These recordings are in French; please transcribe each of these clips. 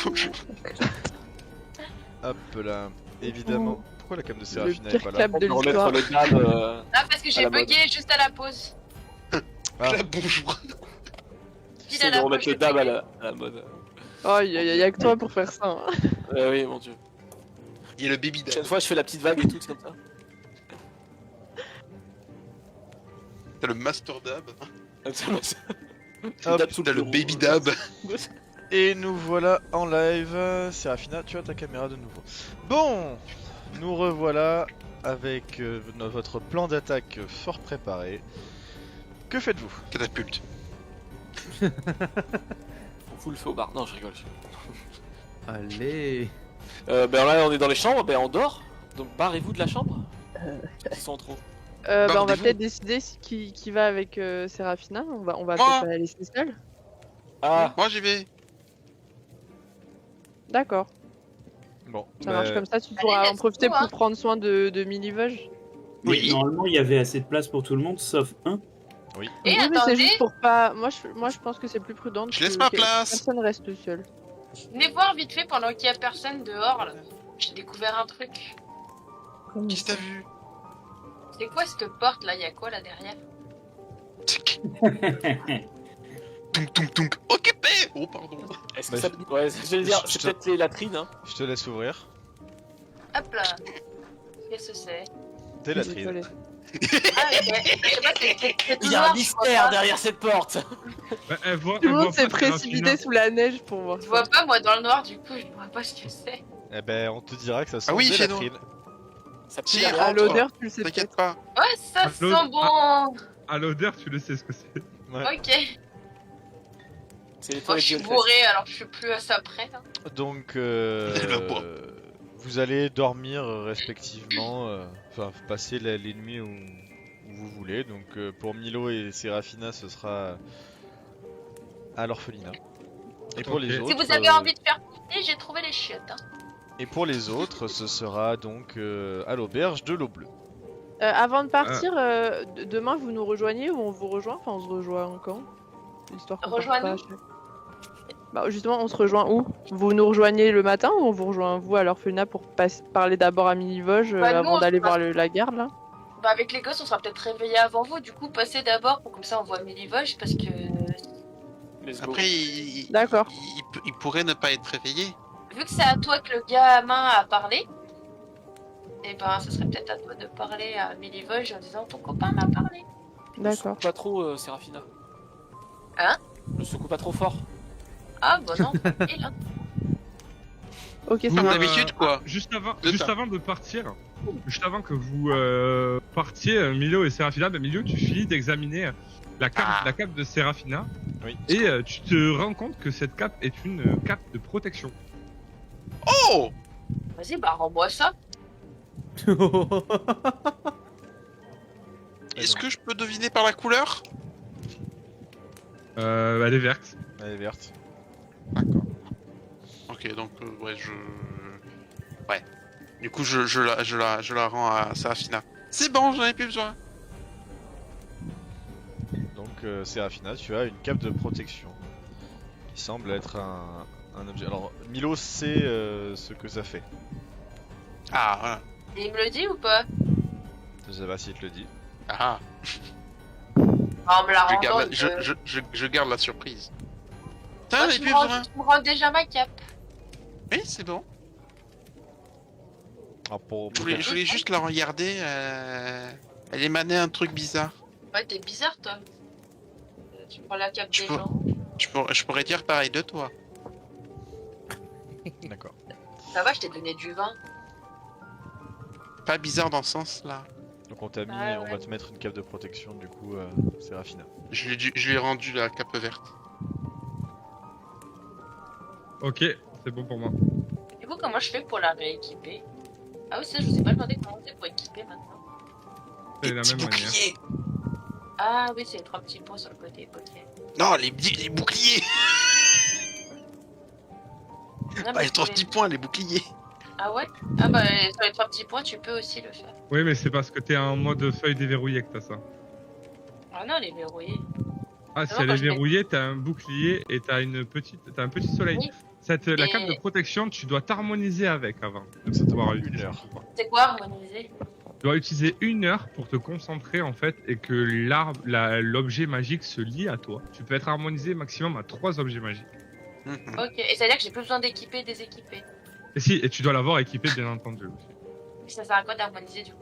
Bonjour. Hop là, évidemment. Pourquoi la cam de Le Séraphina est pire pas là? clap On de peut remettre l'histoire. le dab. Ah, parce que À j'ai la mode. bugué juste à la pause. Ah. Bonjour. Pile C'est à de la remettre pause, le dab j'ai à la mode. Oh, y'a que toi pour faire ça. Hein. Oui, mon dieu. Il y a le baby La dab. prochaine fois, je fais la petite vague et tout, comme ça. T'as le master dab. Hop, T'as le baby dab. Et nous voilà en live. Séraphina, tu as ta caméra de nouveau. Bon, nous revoilà avec votre plan d'attaque fort préparé. Que faites-vous? Catapulte. On fout le feu au bar. Non, je rigole. Allez. Ben là, on est dans les chambres, ben on dort. Donc barrez-vous de la chambre. Ils sont trop. On va Bordez-vous. peut-être décider qui va avec Séraphina. On va Moi. peut-être pas la laisser seule. Ah, Moi j'y vais. D'accord, Bon, ça bah, marche comme ça. Tu Allez, pourras en let's profiter go, pour hein. prendre soin de Milivoge. Oui. Normalement, il y avait assez de place pour tout le monde, sauf un. Et Oui, mais c'est attendez, juste pour pas. Moi, je pense que c'est plus prudent. Je laisse ma place. Personne reste seul. venez voir vite fait pendant qu'il y a personne dehors là. J'ai découvert un truc. Qu'est-ce que t'as vu? C'est quoi cette porte là? Y'a quoi là derrière? Tunk tunk tunk. Occupé. Oh pardon. est-ce que Bah, ça. Ouais, je vais dire, je c'est te- peut-être les latrines, hein. je te laisse ouvrir. Hop là. Qu'est-ce que c'est? T'es la trine. Désolé. Ah, mais je sais pas, c'est tout Il y a noir, un je vois mystère pas. derrière cette porte. Bah, elle voit, Tout le elle voit monde s'est pas Séraphina. précipité sous la neige pour voir. Je vois pas moi dans le noir, du coup je vois pas ce que c'est. Eh ben, on te dira que ça sent Ah oui, des chez nous. latrines. Ça Si, pue la À rentre. l'odeur, tu le sais T'inquiète peut-être. pas. Ouais, ça sent l'autre- bon. À l'odeur, tu le sais ce que c'est. Ouais. Ok. C'est les Moi je toilettes suis Hellfest. bourré alors je suis plus à ça près. Hein. Donc, Elle va boire. vous allez dormir respectivement, enfin passer les nuits où vous voulez. Donc pour Milo et Séraphina, ce sera à l'orphelinat. Et pour les Ok. autres, Si vous avez envie de faire pipi, j'ai trouvé les chiottes. Hein. et pour les autres, ce sera donc à l'auberge de l'eau bleue. Avant de partir, demain vous nous rejoignez ou on vous rejoint? Enfin, on se rejoint quand? Histoire qu'on parte Rejoins-nous. pas à chaque- Bah, justement, on se rejoint où? Vous nous rejoignez le matin ou on vous rejoint vous à l'orphelinat pour parler d'abord à Milivoge Bah, nous, avant on d'aller se passe- voir la garde là? Bah avec les gosses on sera peut-être réveillés avant vous, du coup passez d'abord pour comme ça on voit Milivoge parce que Let's go. Après il... D'accord. il pourrait ne pas être réveillé. vu que c'est à toi que le gamin a parlé, et ben ce serait peut-être à toi de parler à Milivoge en disant ton copain m'a parlé. Le D'accord. secoue pas trop, Séraphina. Hein? Le secoue pas trop fort. Ah bah non, tranquille, hein. Ok, ça Comme marche. d'habitude quoi. Juste ça. avant de partir, juste avant que vous partiez, Milo et Séraphina, bah, Milo, tu finis d'examiner la cape de Séraphina. Oui. Et tu te rends compte que cette cape est une cape de protection. Oh. Vas-y bah rends-moi ça. Est-ce que je peux deviner par la couleur? Elle est verte. Elle est verte. D'accord. Ok, donc ouais, ouais. Du coup, je la rends à Séraphina. C'est bon, j'en ai plus besoin. Donc Séraphina, tu as une cape de protection qui semble être un objet. Alors Milo sait ce que ça fait. Ah, voilà. Et il me le dit ou pas? Je sais pas s'il te le dit. Ah, Ah, on me la je rend. garde, je garde la surprise. Putain, j'en ai tu, plus me rends, besoin. tu me rends déjà ma cape. Oui, c'est bon. Alors pour Je voulais juste la regarder. Elle émanait un truc bizarre. Ouais t'es bizarre toi. Tu prends la cape Je des peux- gens. Je pourrais dire pareil de toi. D'accord. Ça va, je t'ai donné du vin. Pas bizarre dans ce sens-là. Donc on t'a mis, Ah, on ouais. va te mettre une cape de protection du coup, Séraphina. Je lui ai rendu la cape verte. Ok, c'est bon pour moi. Du coup comment je fais pour la rééquiper? Ah oui ça je vous ai pas demandé comment on fait pour équiper maintenant. C'est Les la petits même manière. boucliers. Ah oui c'est les 3 petits points sur le côté, ok. Non, les boucliers. Non, Pas les 3 petits points, les boucliers. Ah ouais? Ah bah sur les 3 petits points tu peux aussi le faire. Oui, mais c'est parce que t'es en mode feuille déverrouillée que t'as ça. Ah non les verrouillés. Ah, si Non, elle quand est je fais- verrouillée, t'as un bouclier et t'as un petit soleil. Oui. La Et- cape de protection, tu dois t'harmoniser avec avant. Donc ça te pouvoir prend une l'utiliser. heure. C'est quoi harmoniser? Tu dois utiliser 1 heure pour te concentrer en fait et que l'objet magique se lie à toi. Tu peux être harmonisé maximum à 3 objets magiques. Mhm. Ok, et ça veut dire que j'ai plus besoin d'équiper et déséquiper. Et tu dois l'avoir équipé bien entendu aussi. Et ça sert à quoi d'harmoniser du coup?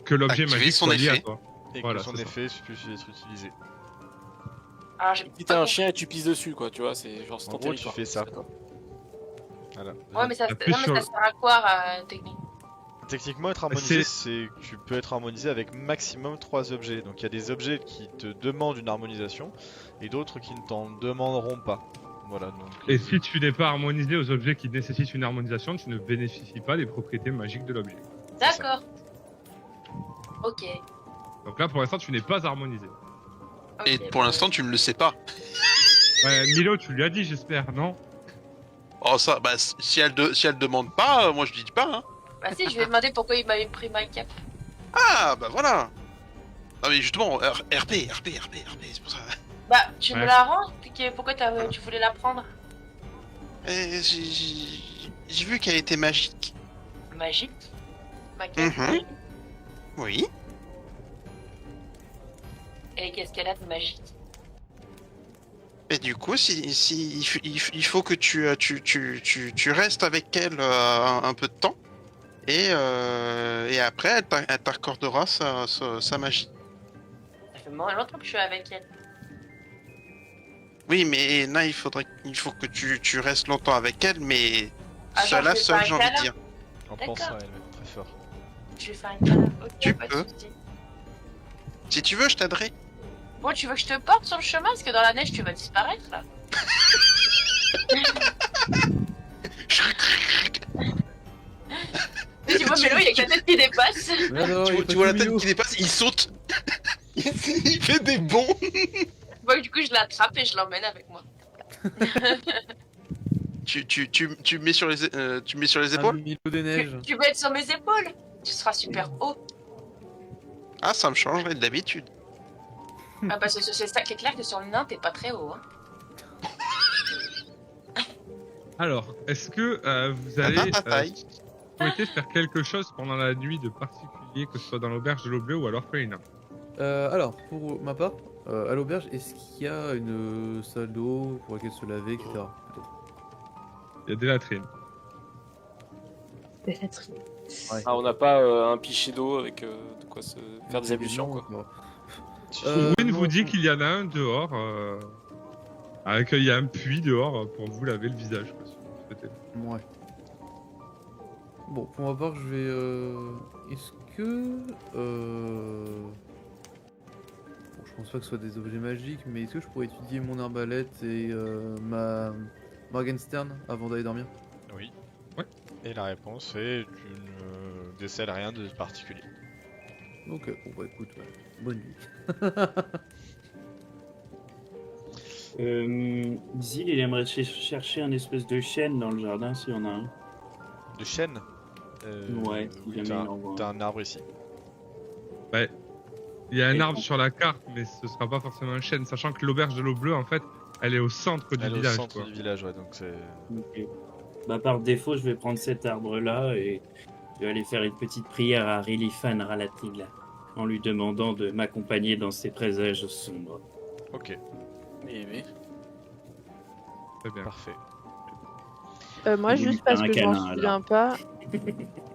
Que l'objet Activer magique son soit lié à effet. toi. Et Voilà, que son c'est ça. effet puisse être utilisé. Alors j'ai Si t'as un chien et tu pisses dessus, quoi, tu vois, c'est genre c'est En ton gros, tu territoire. fais ça. D'accord. Voilà. Ouais, mais ça, Appuie non, mais sur ça le- sert à quoi, technique? Techniquement, être harmonisé, c'est que tu peux être harmonisé avec maximum 3 objets. Donc il y a des objets qui te demandent une harmonisation et d'autres qui ne t'en demanderont pas. Voilà, donc. Et si tu n'es pas harmonisé aux objets qui nécessitent une harmonisation, tu ne bénéficies pas des propriétés magiques de l'objet. D'accord. Ok. Donc là, pour l'instant, tu n'es pas harmonisé. Ok, Et pour bon. l'instant, tu ne le sais pas. Ouais, Milo, tu lui as dit, j'espère, non? Oh, ça, bah, si elle demande pas, moi je dis pas, hein. Bah si, je lui ai demandé pourquoi il m'avait pris ma cape. Ah, bah voilà. Non, mais justement, RP, c'est pour ça. Bah, tu me Ouais. la rends? Pourquoi tu voulais la prendre? J'ai vu qu'elle était magique. Magique? Ma cape Mhm. magique. Oui. Et qu'est-ce qu'elle a de magique? Et du coup, il faut que tu restes avec elle un peu de temps. Et après, elle t'accordera sa magie. Ça fait longtemps que je suis avec elle. Oui, mais là, il faut que tu restes longtemps avec elle, mais Ah, genre, cela je vais seul, faire j'ai un envie de câlin. dire. En D'accord. pensant à elle, même, très fort. Je vais faire une câlin. Ok, Tu pas peux. de soucis. Si tu veux, je t'aiderai. Bon, tu veux que je te porte sur le chemin? Parce que dans la neige, tu vas disparaître, là. Mais tu vois, Mélo, il y a que la tête qui dépasse. Tu vois la tête qui dépasse, il saute. Il fait des bonds. Bon, du coup, je l'attrape et je l'emmène avec moi. Tu mets sur les épaules. Milo des neiges. Tu veux être sur mes épaules? Tu seras super haut. Ah, ça me changerait de d'habitude. Ah, parce que c'est ça qui est clair que sur le nain, t'es pas très haut. Hein. Alors, est-ce que vous Atteins allez ta taille. souhaiter faire quelque chose pendant la nuit de particulier, que ce soit dans l'auberge de l'eau bleue ou à l'orphelinat? Alors, pour ma part, à l'auberge, est-ce qu'il y a une salle d'eau pour laquelle se laver, etc. peut-être Il y a des latrines. Ouais. Ah, on n'a pas un pichet d'eau avec de quoi se faire des ablutions, quoi. Non. Win non, vous dit non. qu'il y en a un dehors, il y a un puits dehors pour vous laver le visage. Quoi, si vous souhaitez. Ouais. Bon, pour ma part, je vais. Est-ce que. Bon, je pense pas que ce soit des objets magiques, mais est-ce que je pourrais étudier mon arbalète et ma Morgenstern avant d'aller dormir? Oui. Ouais. Et la réponse est tu ne décèles rien de particulier. Ok, bon bah écoute, ouais. Bonne nuit. Zil, il aimerait chercher un espèce de chêne dans le jardin s'il y en a un. De chêne Ouais, oui, jamais il en voit. t'as un arbre ici. Il y a un Et arbre bon. sur la carte, mais ce sera pas forcément un chêne, sachant que l'auberge de l'eau bleue, en fait, elle est au centre du Elle est au village. centre Quoi. du village, ouais, donc c'est. Ok. Bah, par défaut, je vais prendre cet arbre-là et je vais aller faire une petite prière à Rilifan Ralatil en lui demandant de m'accompagner dans ses présages sombres. Ok, Mais... Très bien. parfait. Moi, Je vais lui juste parce faire un que je m'en câlin, souviens pas.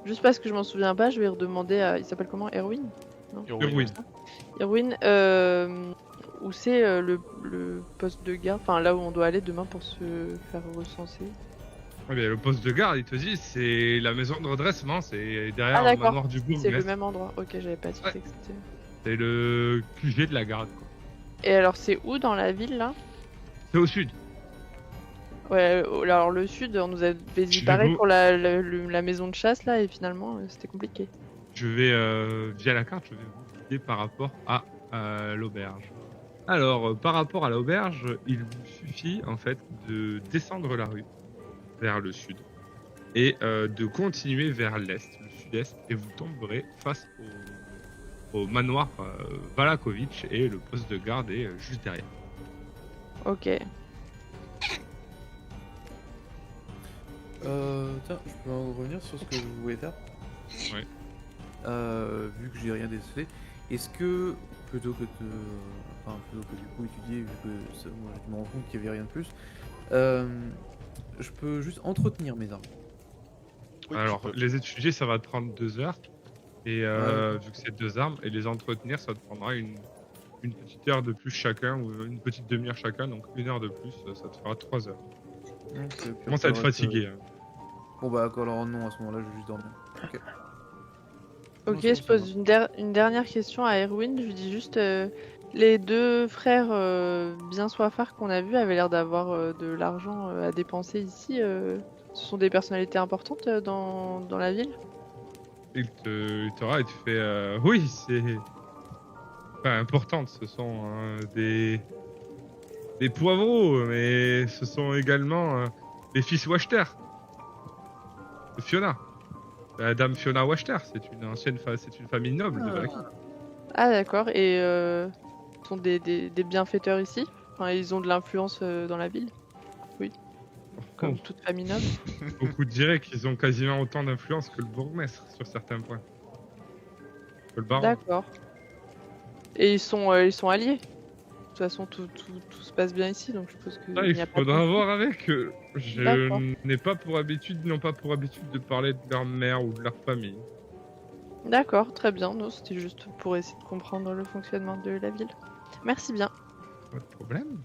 Juste parce que je m'en souviens pas, je vais redemander à. Il s'appelle comment? Erwin? Irwin. Erwin, où c'est le poste de garde? Enfin, là où on doit aller demain pour se faire recenser. Ouais, mais le poste de garde, il te dit, c'est la maison de redressement, c'est derrière Ah, le d'accord. manoir du C'est le bourgmestre. même endroit. Ok, j'avais pas dit Ouais. que c'était. C'est le QG de la garde. Quoi. Et alors, c'est où dans la ville là? C'est au sud. Ouais, alors le sud, on nous avait dit Je pareil vais vous- pour la maison de chasse là, et finalement c'était compliqué. Je vais, via la carte, je vais vous guider par rapport à l'auberge. Alors, par rapport à l'auberge, il vous suffit en fait de descendre la rue vers le sud et de continuer vers l'est, le sud-est, et vous tomberez face au manoir Valakovic et le poste de garde est juste derrière. Ok. Tiens, je peux en revenir sur ce que vous voulez faire. Ouais. Vu que j'ai rien décelé, est-ce que plutôt que du coup étudier, vu que moi je me rends compte qu'il y avait rien de plus, je peux juste entretenir mes armes. Oui, Alors, tu peux. les étudier, ça va te prendre 2 heures. Et Ouais. vu que c'est 2 armes, et les entretenir, ça te prendra une petite heure de plus chacun, ou une petite demi-heure chacun, donc 1 heure de plus, ça te fera 3 heures. Ok, puis Commence à être après, le reste, fatigué. Hein. Bon bah alors non, à ce moment-là, je vais juste dormir. Ok. Ok, Non, c'est bon, je ça pose une dernière question à Erwin. Je lui dis juste, les deux frères bien soifards qu'on a vus avaient l'air d'avoir de l'argent à dépenser ici. Ce sont des personnalités importantes dans la ville? Il te regarde et tu fais oui, c'est pas importante, ce sont des poivreaux, mais ce sont également les fils Wachter de Fiona. La dame Fiona Wachter, c'est une famille noble de Valaki. Ah d'accord, et sont des bienfaiteurs ici? Enfin, ils ont de l'influence dans la ville, comme toute famille noble. Beaucoup diraient qu'ils ont quasiment autant d'influence que le bourgmestre sur certains points. Que le baron. D'accord. Et ils sont alliés? De toute façon, tout se passe bien ici, donc je suppose qu'il Ça, n'y il a pas de faudra conflit. voir avec eux. D'accord. Je n'ai pas pour habitude, n'ont pas pour habitude de parler de leur mère ou de leur famille. D'accord, très bien. Non, c'était juste pour essayer de comprendre le fonctionnement de la ville. Merci bien. Pas de problème.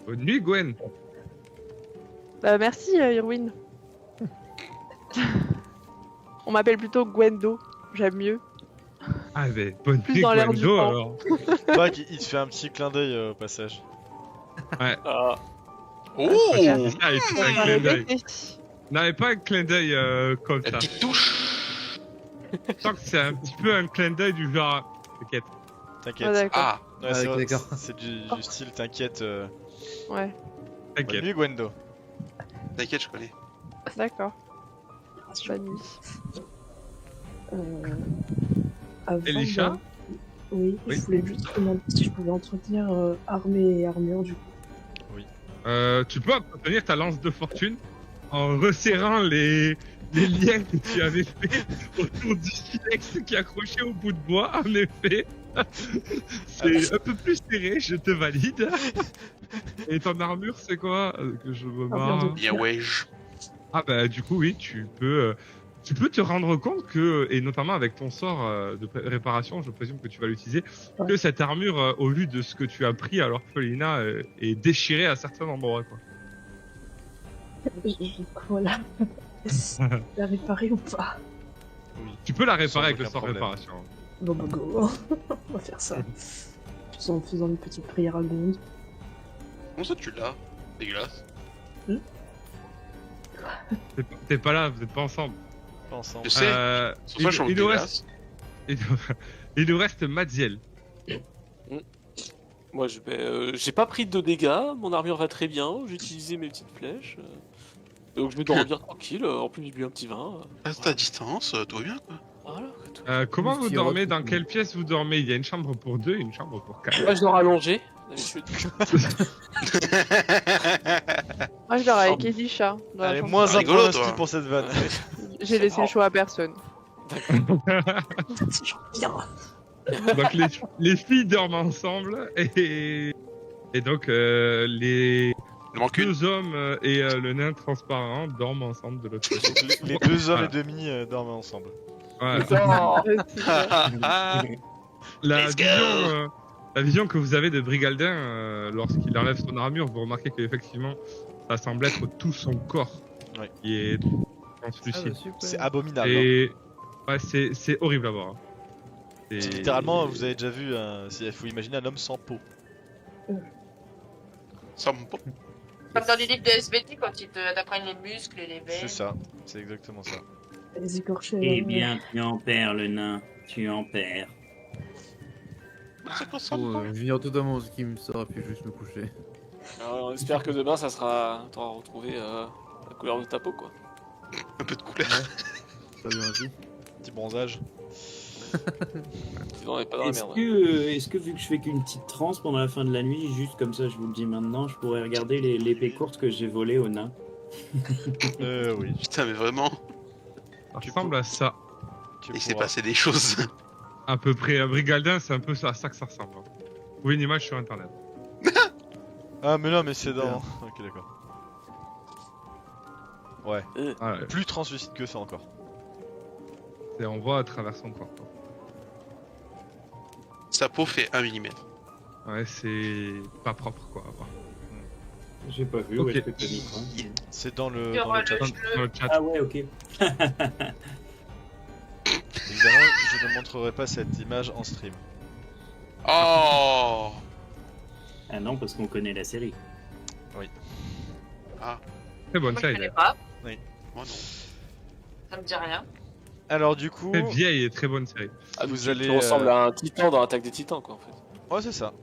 Bonne nuit, Gwen. Bah, merci, Irwin. On m'appelle plutôt Gwendo. J'aime mieux. Ah, ben, bonne Plus nuit, dans l'air du Gwendo, temps. alors. Pac, il te fait un petit clin d'œil au passage. Ah, Oh, Ah, il fait On un va clin d'œil. répéter. Non, pas un clin d'œil comme la ça. petite touche. Je sens que c'est un petit peu un clin d'œil du genre. T'inquiète. Ah, T'inquiète. d'accord. Ah, Ouais, c'est Ah, vrai, d'accord. c'est du style, t'inquiète. Ouais, Bonne T'inquiète. nuit, Gwendo. t'inquiète, je connais. d'accord. Bonne nuit. Avant Elisha de- Oui, Oui. je voulais juste demander si je pouvais entretenir armée et armure du coup. Tu peux obtenir ta lance de fortune en resserrant les liens que tu avais fait autour du silex qui est accroché au bout de bois. En effet, c'est un peu plus serré, je te valide. Et ton armure, c'est quoi que je me Armure de marre. Bien wesh. Ah bah du coup oui, tu peux te rendre compte que, et notamment avec ton sort de réparation, je présume que tu vas l'utiliser, Ouais. que cette armure, au vu de ce que tu as pris à l'orphelinat, est déchirée à certains endroits. Quoi. Voilà. Est-ce la réparer ou pas? Tu peux la Sans réparer avec le aucun sort problème. réparation. Bon bah go, on va faire ça. Tout en faisant une petite prière à Gonde. Comment ça tu l'as? Dégueulasse. T'es pas là, vous êtes pas ensemble. Pas ensemble. Je sais. C'est vachement il nous reste, dégueulasse. il nous reste Madziel. moi, j'ai pas pris de dégâts, mon armure va très bien, j'ai utilisé mes petites flèches. Donc je vais dormir tranquille, en plus j'ai bu un petit vin. Reste à distance, tout va bien quoi. Voilà, quoi, tout. Comment Une vous petite dormez? robe, Dans tout. quelle pièce vous dormez? Il y a une chambre pour 2 et une chambre pour 4. Moi je dors allongé, d'habitude. Moi, je dors avec Elisha. dans la Allez, chambre. moins un rigolo, point d'inspi toi. pour cette vanne. J'ai laissé le choix à personne. C'est genre bien. Donc les filles dorment ensemble et donc les Il manque une. 2 hommes et le nain transparent dorment ensemble de l'autre côté. Les 2 hommes Voilà. et demi dorment ensemble. Voilà. Ah, La Let's go. vision, la vision que vous avez de Brigaldin lorsqu'il enlève son armure, vous remarquez qu'effectivement ça semble être tout son corps Ouais. qui est Ah translucide. bah super. C'est abominable. hein. Et ouais, c'est horrible à voir. C'est C'est- littéralement, vous avez déjà vu, il faut imaginer un homme sans peau. Ça me pop. Comme dans les livres de SVT quand ils t'apprennent les muscles et les veines. C'est ça, c'est exactement ça. Les écorchés. Eh bien, tu en perds, le nain. Tu en perds. Ça ressemble Bon, pas. je viens totalement ce qui me sort et puis juste me coucher. Alors, on espère que demain ça sera. T'auras retrouvé la couleur de ta peau quoi. Un peu de couleur. Pas bien aussi. Petit bronzage. Sinon on est pas dans la Est-ce merde. que vu que je fais qu'une petite transe pendant la fin de la nuit, juste comme ça, je vous le dis maintenant, je pourrais regarder l'épée courte que j'ai volée au nain. Oui. Putain, mais vraiment, Ça Du ressemble coup, à ça. tu il s'est pourras- passé des choses. À peu près. Brigaldin, c'est un peu à ça que ça ressemble. Hein. Vous trouvez une image sur internet. Ah, mais non, mais c'est dans. Ok, d'accord. Ouais. Ah ouais. Plus translucide que ça encore. On voit à travers son corps. Quoi. Sa peau fait 1 mm. Ouais, c'est pas propre quoi. à voir. J'ai pas vu, Ok. où est-ce que t'as mis quoi C'est dans le, Sur dans le le chat. Dans le chat. Ah ouais, ok. Évidemment, je ne montrerai pas cette image en stream. Oh Ah non, parce qu'on connaît la série. Très bonne Moi, je série. connais d'ailleurs. pas. Moi non. Ça me dit rien. Alors, du coup, Très vieille et très bonne série. Ah, Vous tu, allez, tu ressembles à un titan dans Attaque des Titans, quoi, en fait. ouais, c'est ça.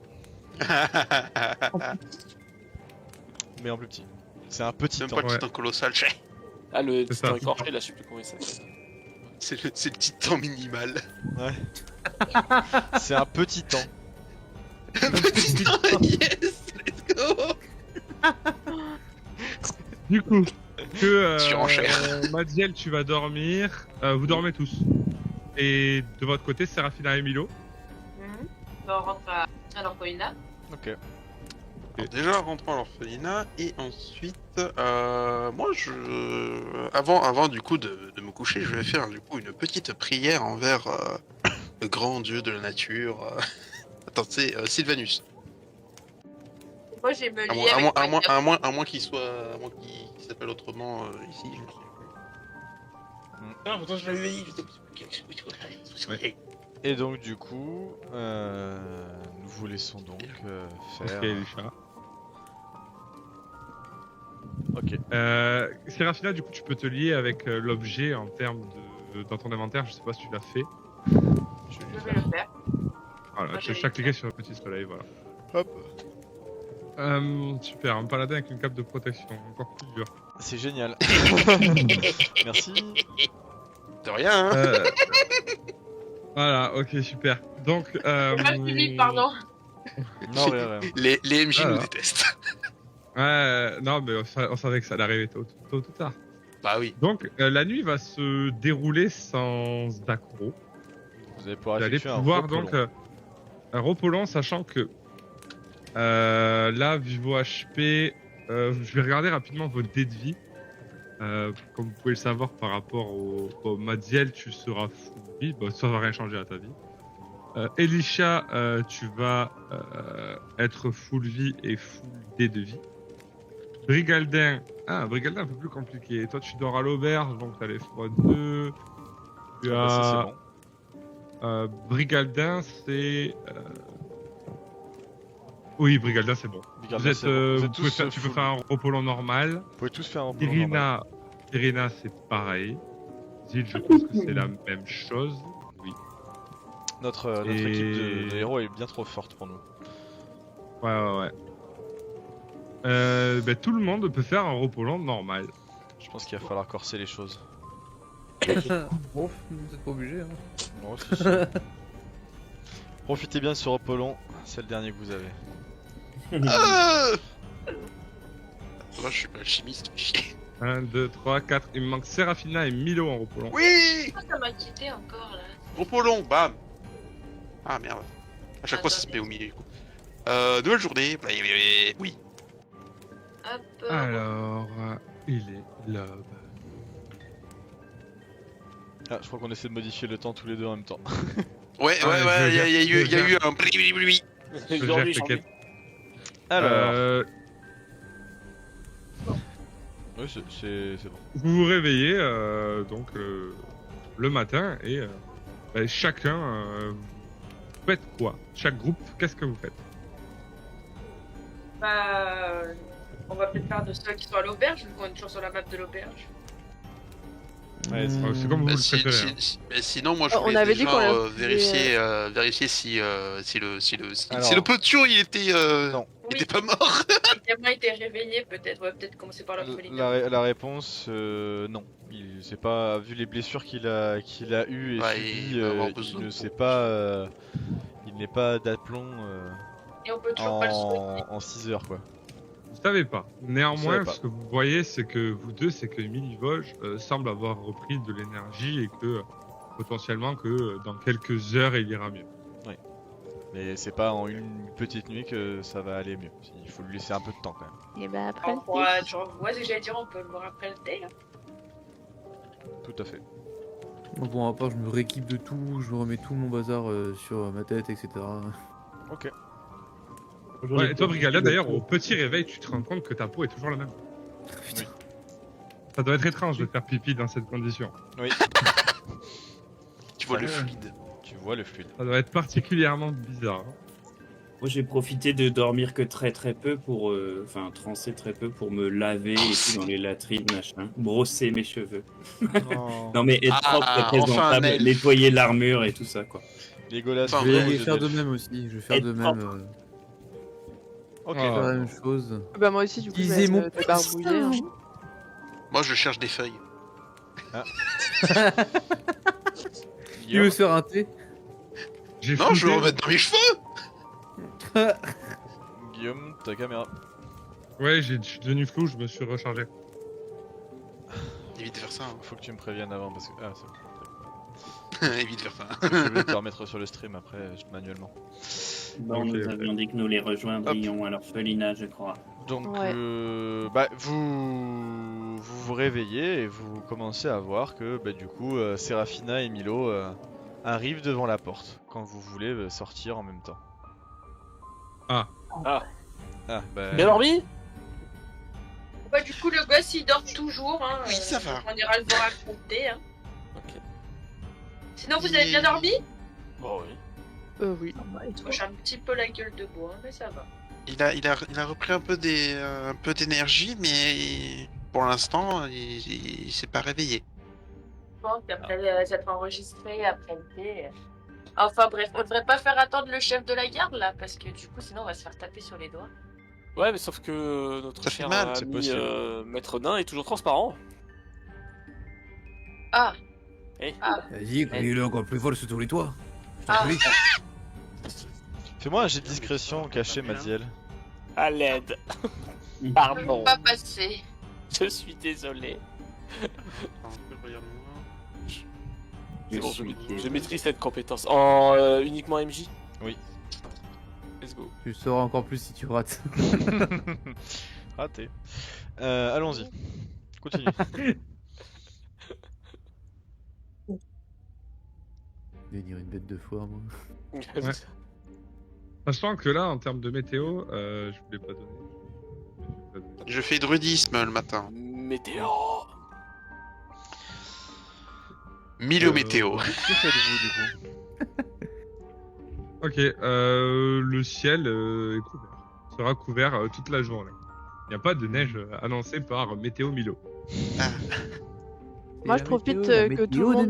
Mais en plus petit. C'est un petit Même temps. pas le Ouais. titan colossal, chais. Ah, le C'est titan ça. écorché, là, je sais plus comment il s'appelle. C'est le titan minimal. C'est un petit temps. Petit titan, yes, let's go. Du coup, que Surenchère. Madiel, tu vas dormir. Vous dormez tous. Et de votre côté, Serafina et Milo. On rentre à l'orphelinat. Ok. Alors, déjà, rentrons à l'orphelinat et ensuite, moi, avant du coup de me coucher, je vais faire du coup une petite prière envers le grand dieu de la nature. Attends, c'est Sylvanus. Moi, j'ai me À lier avec à moins qu'il soit, à moins qu'il s'appelle autrement ici. Je ne sais plus. Ah, pourtant je l'avais dit. Et donc, du coup, nous vous laissons donc faire. Ok, Elisha. Ok. Serafina, du coup, tu peux te lier avec l'objet en termes dans ton inventaire. Je sais pas si tu l'as fait. Je vais lui Je vais faire. le faire. Voilà, Moi, tu as j'ai- juste cliquer sur le petit soleil, voilà. Hop. Super, un paladin avec une cape de protection, encore plus dur. C'est génial. Merci. De rien, hein. Voilà, ok, super. Donc, Pas le public, pardon. Non, rien, rien. Les MJ Voilà. nous détestent. ouais, non, mais on savait que ça allait arriver tôt ou tard. Bah oui. Donc, la nuit va se dérouler sans accro. Vous allez pouvoir Vous allez effectuer un pouvoir repos donc long. un repos long, sachant que là, vu vos HP, je vais regarder rapidement vos dés de vie. Comme vous pouvez le savoir par rapport au Madiel, tu seras full vie. Bon, ça va rien changer à ta vie. Elisha, tu vas être full vie et full dés de vie. Brigaldin, Brigaldin un peu plus compliqué. Toi, tu dors à l'auberge, donc t'as les x2. Tu Ah bah, ça, c'est as bon. Brigaldin, c'est. Oui, Brigaldin, c'est bon. Brigaldin, Vous êtes, c'est bon. Vous êtes vous pouvez tous, faire- tu peux full. faire un repos long normal. Vous pouvez tous faire un repos long normal. Irina, c'est pareil. Zid, je pense que c'est la même chose. Oui. Notre Et- équipe de héros est bien trop forte pour nous. Ouais. Tout le monde peut faire un repos long normal. Je pense qu'il va falloir corser les choses. Bon, vous êtes pas obligé. Hein. Bon, si, si. Profitez bien de ce repos long, c'est le dernier que vous avez. Moi, je suis pas alchimiste. Chier. 1, 2, 3, 4. Il me manque Serafina et Milo en repos long. Oui. Pourquoi ça m'a quitté encore là? Repos long, bam. Ah merde. À chaque fois, ça se met au milieu. Du coup. Nouvelle journée. Oui. Hop. Alors, il est l'aube. Ah, je crois qu'on essaie de modifier le temps tous les deux en même temps. Ouais, Ah, ouais, je il y a gère. eu un blibli. Je gère, Aujourd'hui, t'inquiète. Alors, oui, c'est bon. Vous vous réveillez donc le matin et chacun vous faites quoi? Chaque groupe, qu'est-ce que vous faites? Bah, on va peut-être faire de ceux qui sont à l'auberge, vu qu'on est toujours sur la map de l'auberge. Ouais, c'est C'est comme vous le préférez. hein. Sinon, moi, je On voulais avait dit déjà qu'on leur faisait, vérifier si Alors- le potion il était Non. il était pas mort. Les gamins étaient réveillés, peut-être. On va peut-être commencer par l'orphelinat. La réponse, non. Il sait pas, vu les blessures qu'il a eues et Ouais, subies, il va avoir il besoin ne de sait pas, il n'est pas d'aplomb Et on peut toujours pas le soigner. en 6 heures quoi. savez pas. Néanmoins, Vous savez pas. ce que vous voyez, c'est que vous deux, c'est que Milivoge semble avoir repris de l'énergie et que potentiellement que dans quelques heures, il ira mieux. Mais c'est pas en une petite nuit que ça va aller mieux. Il faut lui laisser un peu de temps quand même. Et bah après. On pourra, tu vois ce que j'allais dire, on peut le voir après le thé, là. Tout à fait. Bon, à part, je me rééquipe de tout, je remets tout mon bazar sur ma tête, etc. Ok. Ouais, et toi, Brigalia, d'ailleurs, au petit réveil, tu te rends compte que ta peau est toujours la même. Oui. Ça doit être étrange de faire pipi dans cette condition. Oui. Tu vois le fluide. Tu vois le fluide. Ça doit être particulièrement bizarre. Moi, j'ai profité de dormir que très peu pour, enfin, transer très peu pour me laver et tout dans les latrines, machin, brosser mes cheveux. Oh. Non, mais être propre, enfin, présentable, un elfe. nettoyer l'armure et tout ça, quoi. Legolas. Enfin, Je vraiment, vais faire de même aussi, je vais faire de Être même. propre. Ok. Ah. Faire la même chose. Bah moi aussi du coup je Utiliser vais mon te barbouiller. Hein. Moi, je cherche des feuilles. Tu veux se faire un thé? J'ai Non, je veux flouté- remettre dans mes cheveux. Guillaume, ta caméra. Ouais, je suis devenu flou, je me suis rechargé. Évite de faire ça. Faut que tu me préviennes avant parce que. Ah, c'est bon. Hein. Évite de faire ça. Je vais te le remettre sur le stream après, manuellement. Bon, Ok, nous ok. avions dit que nous les rejoindrions à l'orphelinat, je crois. Donc, Ouais. bah, vous réveillez et vous commencez à voir que, bah, du coup, Seraphina et Milo arrivent devant la porte quand vous voulez sortir en même temps. Ah. Ah, bah. Bien dormi? Bah, du coup, le gosse, il dort toujours. Hein, Oui, ça va. On ira le voir à compter. Hein. Ok. Sinon, vous avez bien dormi? Bon, oui. Oui. Moi, j'ai un petit peu la gueule de bois, mais ça va. Il a repris un peu d'énergie, mais pour l'instant, il s'est pas réveillé. Je pense qu'après s'être enregistré, après le thé. Enfin bref, on devrait pas faire attendre le chef de la garde là, parce que du coup, sinon, on va se faire taper sur les doigts. Ouais, mais sauf que notre Ça fait cher mal, c'est ami possible. Maître Nain est toujours transparent. Ah, Vas-y, crie-le encore plus fort sur tous les toits. ah. Fais-moi un jet de discrétion caché, Maziel. À l'aide. Je Pardon. peux pas passer. Je suis désolé. C'est bon, je maîtrise cette compétence. En uniquement MJ? Oui. Let's go. Tu le sauras encore plus si tu rates. Raté. Allons-y. Continue. Devenir une bête de foire, moi. Ouais. Sachant que là, en termes de météo, je voulais pas donner. Je fais druidisme le matin. Météo. Milo météo. Que faites-vous du coup? Ok, le ciel est couvert. Sera couvert toute la journée. Il n'y a pas de neige annoncée par Météo Milo. Moi je profite que tout le monde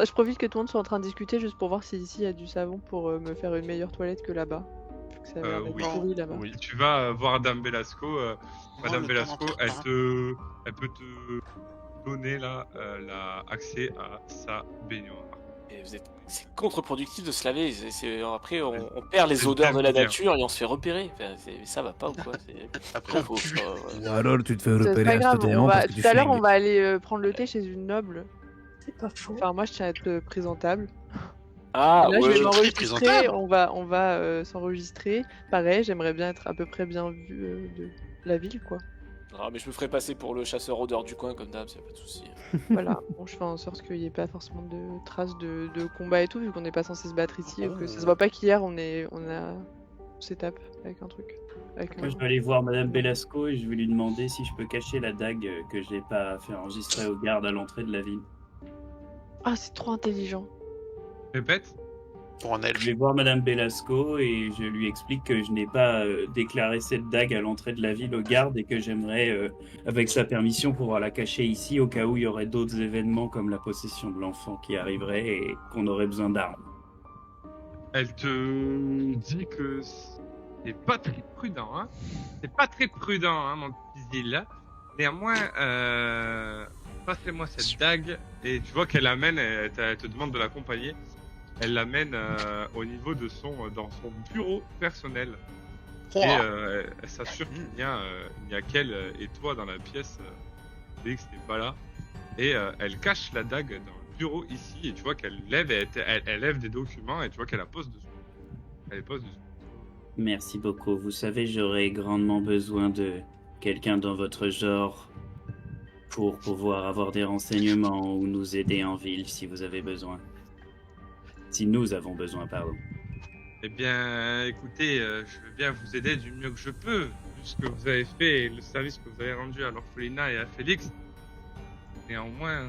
je profite que tout le monde soit en train de discuter juste pour voir si ici il y a du savon pour me faire une meilleure toilette que là-bas. Vu que ça a l'air d'être Oui. pourri là-bas. Oui. Si tu vas voir Dame Belasco, Madame le Belasco, temps elle peut te donner là, accès à sa baignoire. Et c'est contre-productif de se laver. Après, on perd les C'est odeurs de la bien. nature et on se fait repérer. Enfin, ça va pas ou quoi? Après, Faut- Ou alors tu te fais C'est repérer pas grave, instantanément on va... parce que tu tout à l'heure flingues. on va aller prendre le thé chez une noble. C'est pas faux. Enfin moi je tiens à être présentable. Ah, Là, ouais. je vais très m'enregistrer, présentable. on va s'enregistrer. Pareil, j'aimerais bien être à peu près bien vu de la ville, quoi. Ah, mais je me ferai passer pour le chasseur odeur du coin comme d'hab, c'est pas de souci. Voilà, bon, je fais en sorte qu'il n'y ait pas forcément de traces de combat et tout, vu qu'on n'est pas censé se battre ici, et que ça se voit pas qu'hier on s'est tape avec un truc. Avec Moi, un... je vais aller voir Madame Belasco et je vais lui demander si je peux cacher la dague que j'ai pas fait enregistrer aux gardes à l'entrée de la ville. Ah, c'est trop intelligent. Répète. pour un Je elfe. vais voir Madame Belasco et je lui explique que je n'ai pas déclaré cette dague à l'entrée de la ville aux gardes et que j'aimerais, avec sa permission, pouvoir la cacher ici au cas où il y aurait d'autres événements comme la possession de l'enfant qui arriverait et qu'on aurait besoin d'armes. Elle te dit que c'est pas très prudent, hein. C'est pas très prudent, hein, mon petit Zil. Néanmoins, passez-moi cette dague et tu vois qu'elle amène, elle te demande de l'accompagner. Elle l'amène au niveau de dans son bureau personnel. Et elle s'assure qu'il n'y a qu'elle et toi dans la pièce. Félix n'est pas là. Et elle cache la dague dans le bureau ici. Et tu vois qu'elle lève, elle lève des documents et tu vois qu'elle la pose dessus. Elle les pose dessus. Merci beaucoup. Vous savez, j'aurais grandement besoin de quelqu'un dans votre genre pour pouvoir avoir des renseignements ou nous aider en ville si vous avez besoin. Si nous avons besoin, pardon. Eh bien, écoutez, je veux bien vous aider du mieux que je peux, vu ce que vous avez fait et le service que vous avez rendu à l'orphelinat et à Félix. Néanmoins,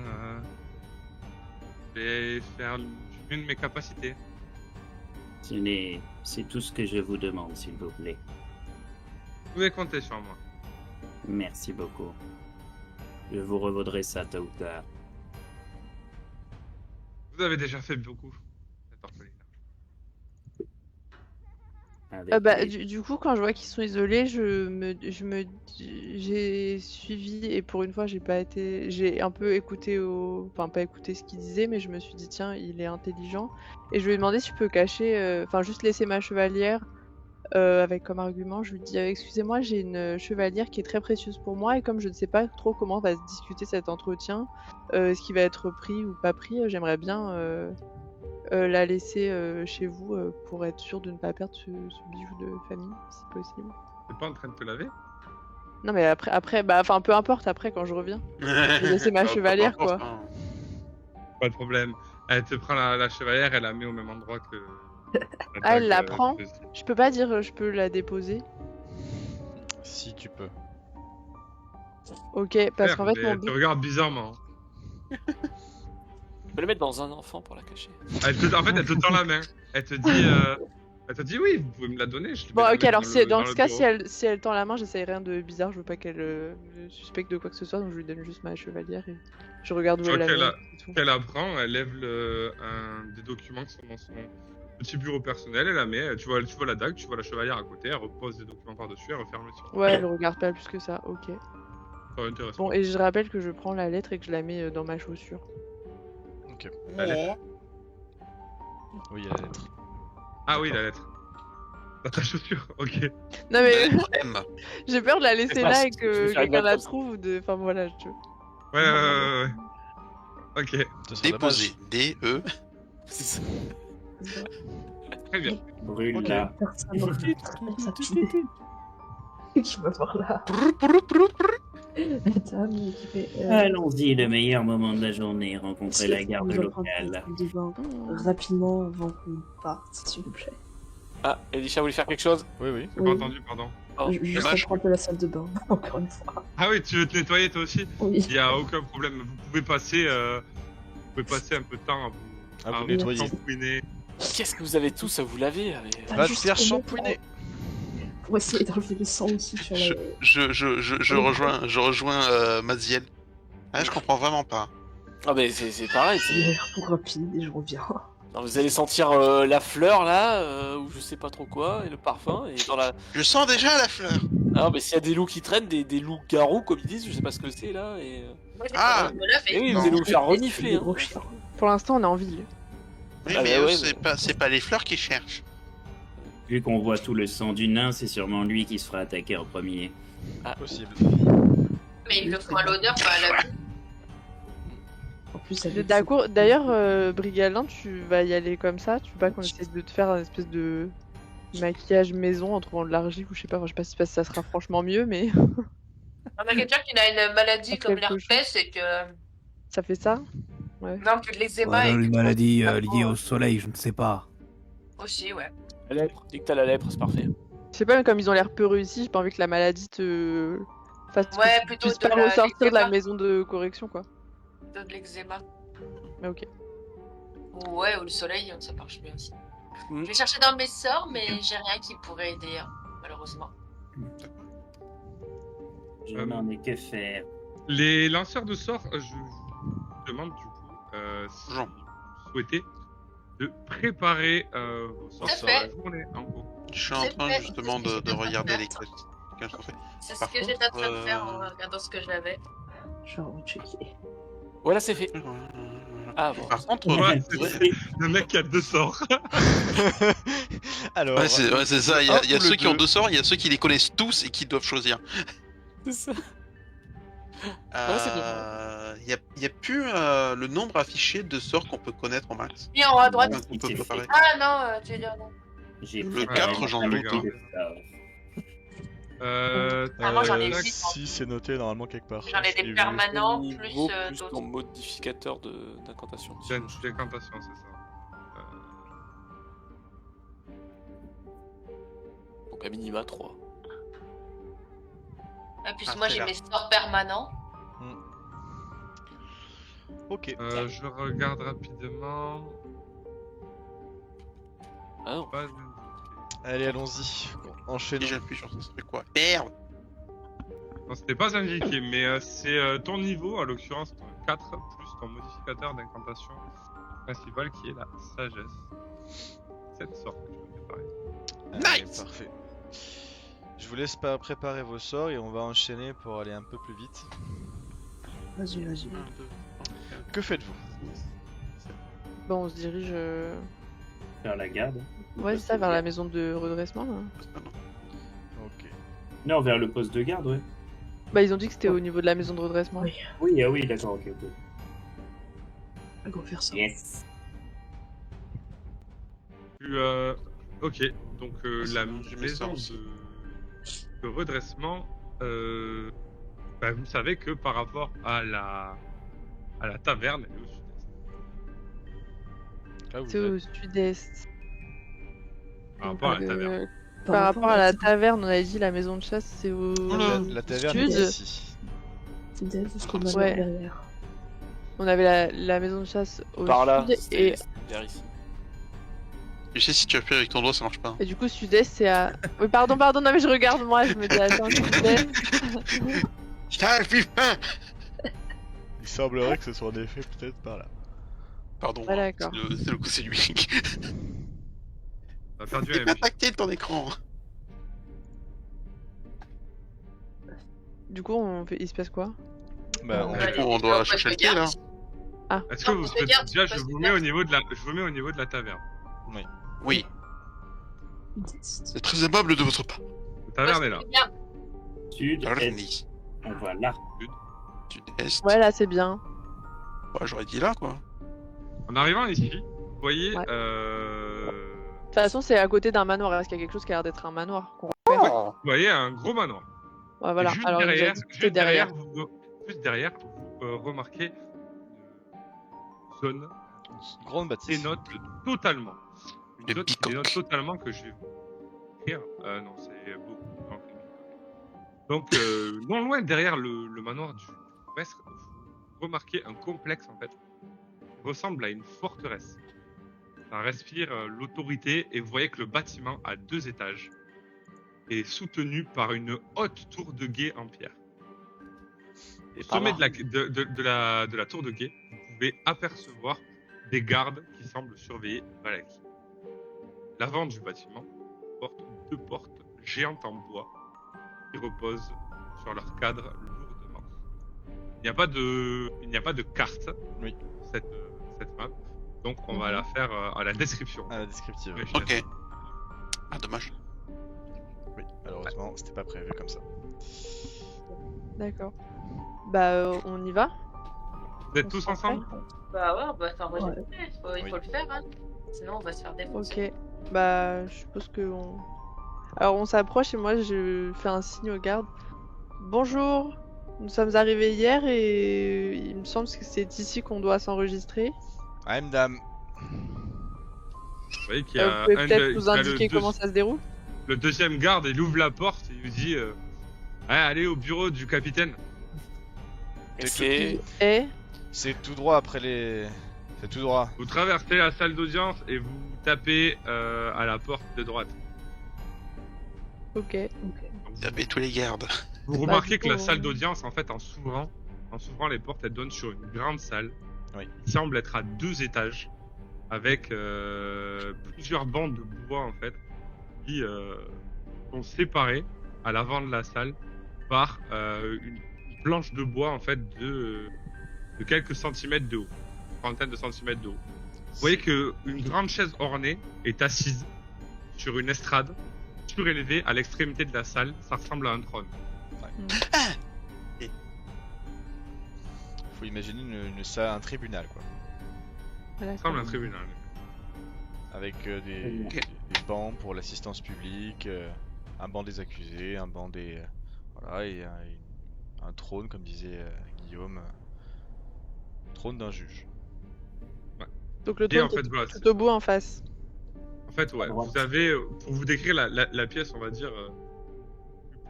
je vais faire du mieux de mes capacités. C'est tout ce que je vous demande, s'il vous plaît. Vous pouvez compter sur moi. Merci beaucoup. Je vous revaudrai ça tôt ou tard. Vous avez déjà fait beaucoup, cet orphelinat. Du coup, quand je vois qu'ils sont isolés, j'ai suivi et pour une fois, j'ai un peu écouté enfin pas écouté ce qu'il disait, mais je me suis dit tiens, il est intelligent et je lui ai demandé si je peux cacher, enfin juste laisser ma chevalière avec comme argument. Je lui dis excusez-moi, j'ai une chevalière qui est très précieuse pour moi et comme je ne sais pas trop comment va se discuter cet entretien, ce qui va être pris ou pas pris, j'aimerais bien la laisser chez vous pour être sûr de ne pas perdre ce bijou de famille, si possible. T'es pas en train de te laver? Non mais après, bah enfin peu importe, après quand je reviens. Je vais laisser ma chevalière quoi. Pas de problème. Elle te prend la chevalière, elle la met au même endroit que... Ah, elle la prend? Je peux pas dire je peux la déposer? Si tu peux. Ok, parce qu'en fait mon Elle te regarde bizarrement. Tu peux le mettre dans un enfant pour la cacher. En fait, elle te tend la main. Elle te dit oui, vous pouvez me la donner. Je Bon ok, alors dans ce cas, bureau. si elle tend la main, j'essaye rien de bizarre, je veux pas qu'elle me suspecte de quoi que ce soit, donc je lui donne juste ma chevalière et je regarde où elle la met. Elle apprend, elle lève un des documents qui sont dans son petit bureau personnel, elle la met, tu vois la dague, tu vois la chevalière à côté, elle repose des documents par-dessus, elle referme le tiroir. Ouais, je regarde pas plus que ça, ok. Ça intéressant. Bon, et je rappelle que je prends la lettre et que je la mets dans ma chaussure. Ok. La lettre. Oui, il y a la lettre. Ah oui, la lettre. Dans ta chaussure, ok. Non mais M. j'ai peur de la laisser C'est là pas- et c'est que faire une quelqu'un la vacances. trouve ou de... Enfin voilà, Ouais. Ok, Ce serait Déposé. dommage. D-E. C'est ça. très bien. Brûle Ok. là. Personne n'aurait pu ça qui va voir là. Attends, mais qui fait. Allons-y, le meilleur moment de la journée, rencontrer la garde nous apprendre locale. du vin rapidement avant qu'on parte, s'il vous plaît. Ah, Elisha voulait faire quelque chose? Oui, oui. J'ai pas entendu, pardon. Oh, Juste dommage. reprendre un peu la salle de bain, encore une fois. Ah oui, tu veux te nettoyer toi aussi? Oui. Il y a aucun problème, vous pouvez passer un peu de temps à À vous nettoyer. shampouiner. Qu'est-ce que vous avez tous à vous laver? Bah, Va te juste faire remettre shampouiner. Pour essayer d'enlever le sang aussi sur la. Je rejoins Maziel. Ah, je comprends vraiment pas. Ah bah c'est pareil, Il a l'air tout rapide et je reviens. non, vous allez sentir la fleur là, ou je sais pas trop quoi, et le parfum, et dans la... Je sens déjà la fleur. Ah mais s'il y a des loups qui traînent, des loups garous comme ils disent, je sais pas ce que c'est là, et... Moi, j'ai Ah. pas envie de me laver. Eh oui, Non. vous allez vous faire renifler, Des hein. gros chiens. Pour l'instant, on est en ville. Oui, Ah, mais bah eux, ouais, c'est pas les fleurs qu'ils cherchent. Vu qu'on voit tout le sang du nain, c'est sûrement lui qui se fera attaquer en premier. Possible. Mais il le fera à l'honneur, pas à la vue. En plus, elle est D'accord. D'ailleurs, Brigalin, tu vas y aller comme ça? Tu veux pas qu'on essaie de te faire un espèce de maquillage maison en trouvant de l'argile ou je sais pas, enfin, je sais pas si ça sera franchement mieux, mais On a quelqu'un qui a une maladie Ça comme fait quelque l'herpès et que. ça fait ça? Non, que de l'eczéma Voilà, et une que- maladie Ah, liée bon, au soleil, je ne sais pas. Aussi, ouais. La lèpre, dès que t'as la lèpre, c'est parfait. Je sais pas, mais comme ils ont l'air peu réussis, j'ai pas envie que la maladie te fasse que Ouais, tu plutôt puisses de pas la- ressortir de la l'eczéma. maison de correction, quoi. De l'eczéma. Mais ok. Ou ouais, ou le soleil, ça marche bien aussi. Mm. Je vais chercher dans mes sorts, mais j'ai rien qui pourrait aider, hein, malheureusement. Je n'en ai que faire. Les lanceurs de sorts, je vous demande du coup, si Jean. vous souhaitez, de préparer vos sorts Tout à sur la fait. journée en cours. Je suis en C'est train fait, justement c'est ce que de j'étais en train de regarder faire. les questions. Qu'est-ce qu'on fait? C'est ce Par que j'étais en train de contre, faire en regardant ce que j'avais. Je vais rechecker. Voilà, c'est fait. Ah bon. Par contre, Ouais, c'est le mec qui a 2 sorts. Alors, ouais, c'est ça. Il y un a ou ceux le qui ont deux. 2 sorts, il y a ceux qui les connaissent tous et qui doivent choisir. C'est ça. Il y a plus le nombre affiché de sorts qu'on peut connaître en max. Bien en haut à droite. Enfin, qu'on peut préparer. Ah non, tu veux dire non. J'ai Le pris 4, j'en doute. Hein. Ah, moi, j'en ai Euh, huit, si c'est noté normalement quelque part. J'en ai Je l'ai des vu. permanents Niveau plus plus d'autres. ton modificateur d'incantation. C'est une décantation, c'est ça. Donc à minima 3. Et puis Ah, moi c'est j'ai là. mes sorts permanents. Ok. Je regarde rapidement. Ah non. Bah, Allez, allons-y. Si Enchaînons. j'appuie sur ça, ça fait quoi? Merde! Non, c'était pas indiqué, mais c'est ton niveau, en l'occurrence ton 4, plus ton modificateur d'incantation principal qui est la sagesse. 7 sorts que tu peux préparer. Allez, Nice. parfait. Je vous laisse pas préparer vos sorts et on va enchaîner pour aller un peu plus vite. Vas-y, vas-y. Que faites-vous? Bon, on se dirige. Faire la garde. Ouais, c'est ça, vers la maison de redressement. Là. Ok. Non, vers le poste de garde, ouais. Bah, ils ont dit que c'était au niveau de la maison de redressement. Oui. Oui, ah oui, d'accord, ok, ok. On va faire ça. Yes. Ok, donc la je mets ça maison aussi. de redressement, bah, vous savez que par rapport à la taverne, elle est au sud-est. Là, vous C'est êtes- au sud-est. Par Donc, rapport à la taverne. Par rapport à la taverne, on avait dit la maison de chasse, c'est au La taverne sud. est ici. Fidèle jusqu'au manoir Ouais. derrière. On avait la maison de chasse au Par là, sud et, c'était vers ici. Tu sais, si tu appuies avec ton doigt, ça marche pas. et du coup sud-est c'est à... Oui pardon, non mais je regarde moi, je me dis attends, sud-est. J'appuie pas! Il semblerait que ce soit en effet peut-être par là. Pardon, Ah, d'accord. c'est le coup, c'est lui. On a perdu T'es un pas MJ. tactile ton écran. Du coup il se passe quoi? Bah, Du coup, on doit chercher le thé là. Est-ce que Non, vous poste de garde, déjà je poste de vous mets garde. au niveau de la taverne. Oui, Fidèle. c'est très aimable de votre part. La taverne est là. Bien. Sud, est. Arni. On va là. Sud-est. Ouais là c'est bien. Bah, j'aurais dit là quoi. En arrivant ici, vous voyez Ouais. De toute façon c'est à côté d'un manoir, est-ce qu'il y a quelque chose qui a l'air d'être un manoir qu'on vous voyez un gros manoir. Ouais voilà, Et juste alors il nous a derrière, dit que c'était derrière. vous remarquez une zone Une grande bâtisse. dénote totalement. Une Des zone qui bicoques. dénote totalement que je vais vous écrire. Non, c'est beaucoup. Non, donc, non loin derrière le manoir du maître, vous remarquez un complexe en fait qui ressemble à une forteresse. Ça respire l'autorité et vous voyez que le bâtiment a 2 étages et est soutenu par une haute tour de guet en pierre. Au sommet de la tour de guet, vous pouvez apercevoir des gardes qui semblent surveiller Valaki. L'avant du bâtiment porte 2 portes géantes en bois qui reposent sur leur cadre lourdement. Il n'y a pas de carte Oui. cette map, donc on va la faire à la description. À la descriptive. Ouais, Ok. Ah, dommage. Oui, malheureusement, c'était pas prévu comme ça. D'accord. Bah on y va? Vous êtes On tous se prend ensemble? Bah ouais, on va s'enregistrer. Il Oui. faut le faire, hein. Sinon on va se faire défoncer. Ok. Bah je suppose que Alors on s'approche et moi je fais un signe aux gardes. Bonjour, nous sommes arrivés hier et il me semble que c'est ici qu'on doit s'enregistrer. Ah, madame. Vous voyez qu'il y Vous a pouvez un peut-être de- nous il y a indiquer comment ça se déroule? le deuxième garde, il ouvre la porte et il vous dit ouais, allez au bureau du capitaine. Et c'est. Et C'est tout droit après les. C'est tout droit. Vous traversez la salle d'audience et vous tapez à la porte de droite. ok. Tapez tous les gardes. Vous remarquez du que la coup, salle d'audience, en fait, en s'ouvrant les portes, elle donne sur une grande salle Oui. qui semble être à 2 étages, avec plusieurs bancs de bois, en fait, qui sont séparés à l'avant de la salle par une planche de bois, en fait, de quelques centimètres de haut. trentaine de centimètres de haut. Vous voyez qu'une grande chaise ornée est assise sur une estrade surélevée à l'extrémité de la salle. Ça ressemble à un trône. Faut imaginer une salle, un tribunal quoi. Voilà, Ça ressemble à un tribunal. Avec des bancs pour l'assistance publique, un banc des accusés, un banc des... voilà, et un trône, comme disait Guillaume. Trône d'un juge. Donc le Et en trône fait, voilà, tout au bout en face. En fait, ouais, À droite. vous avez, pour vous décrire la pièce, on va dire,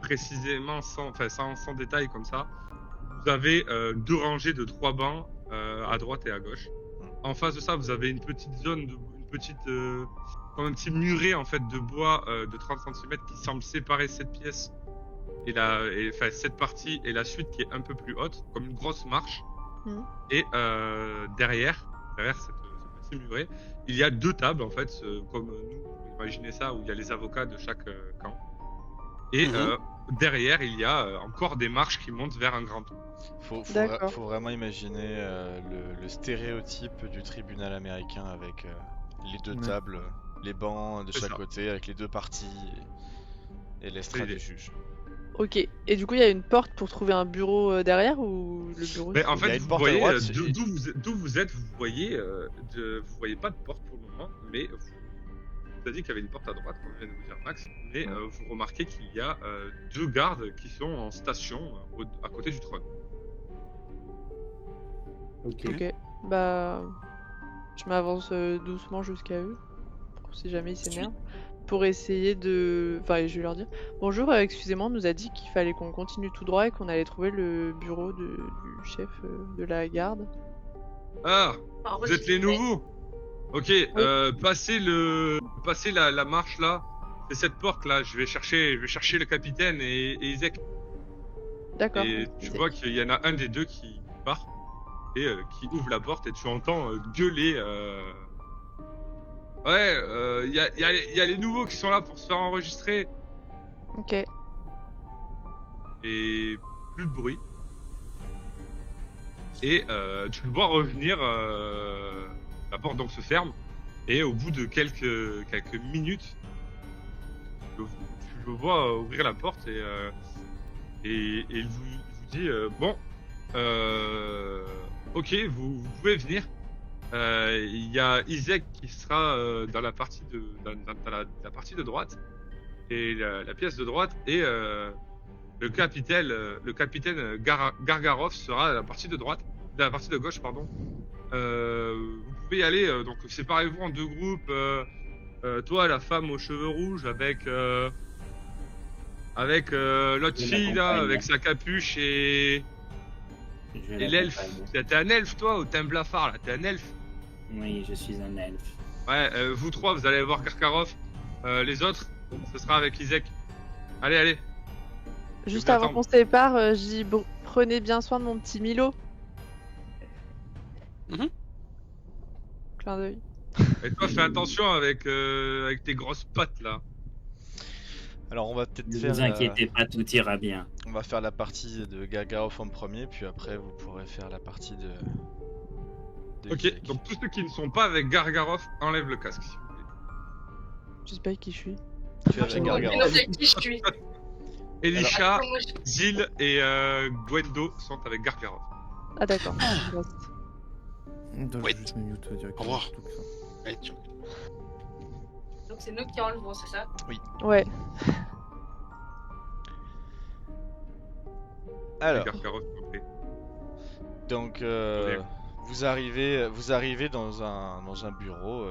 plus précisément, sans détail comme ça, vous avez 2 rangées de 3 bancs à droite et à gauche. En face de ça, vous avez une petite zone, comme un petit muret en fait de bois de 30 cm qui semble séparer cette pièce et cette partie et la suite qui est un peu plus haute, comme une grosse marche. Et derrière ce petit muret, il y a 2 tables en fait, comme nous, imaginez ça, où il y a les avocats de chaque camp. Et derrière, il y a encore des marches qui montent vers un grand tour. Faut vraiment imaginer le stéréotype du tribunal américain avec les 2 tables, les bancs de C'est chaque ça. côté, avec les 2 parties et l'estrade du juge. Ok. Et du coup, il y a une porte pour trouver un bureau derrière ou le bureau Mais en Il y a fait, une vous porte à voyez, droite, d'où vous êtes, vous voyez pas de porte pour le moment, mais vous avez dit qu'il y avait une porte à droite, comme vient de vous dire Max, mais vous remarquez qu'il y a 2 gardes qui sont en station à côté du trône. Ok. Bah, je m'avance doucement jusqu'à eux, pour si jamais ils s'énervent, pour essayer de... Enfin, je vais leur dire, bonjour, excusez-moi, on nous a dit qu'il fallait qu'on continue tout droit et qu'on allait trouver le bureau du chef de la garde. Ah, vous êtes les nouveaux. Ok, passez la marche là, c'est cette porte là. Je vais chercher le capitaine et Isaac. D'accord. Et tu vois qu'il y en a un des 2 qui part et qui ouvre la porte et tu entends gueuler. Ouais, il y a les nouveaux qui sont là pour se faire enregistrer. Ok. Et plus de bruit. Et tu le vois revenir. La porte donc se ferme. Et au bout de quelques minutes, tu le vois ouvrir la porte et il vous dit bon, ok, vous pouvez venir. Il y a Isaac qui sera dans la partie la partie de droite et la pièce de droite et le capitaine Gargarov sera à la partie de gauche pardon. Vous pouvez y aller, donc séparez-vous en 2 groupes. Toi, la femme aux cheveux rouges avec l'autre fille là, avec sa capuche et l'elfe. T'es un elfe toi ou t'es un blafard là? T'es un elfe? Oui, je suis un elfe. Ouais, vous 3, vous allez voir Karkarov. Les autres, ce sera avec Isaac. Allez. Juste vais avant attendre. qu'on se sépare, je dis, bon, prenez bien soin de mon petit Milo. Clin d'œil. Et toi, fais attention avec tes grosses pattes là. Alors on va peut-être Ne faire... vous inquiétez pas, tout ira bien. on va faire la partie de Gargarov en premier, puis après vous pourrez faire la partie de Ok, Isaac. donc tous ceux qui ne sont pas avec Gargarov, enlèvent le casque s'il vous plaît. Je sais pas qui je suis. Tu es avec Mais Gargarov. non, c'est qui je suis. Elisha, Attends, moi, je- Zil et Gwendo sont avec Gargarov. Ah d'accord. Attends, Ouais. je vais juste me mute directement. Au revoir. tout ça. Ouais, Donc c'est nous qui enlevons, c'est ça? Ouais. Alors, Gargarov, s'il vous plaît. donc Ouais. vous arrivez dans un bureau.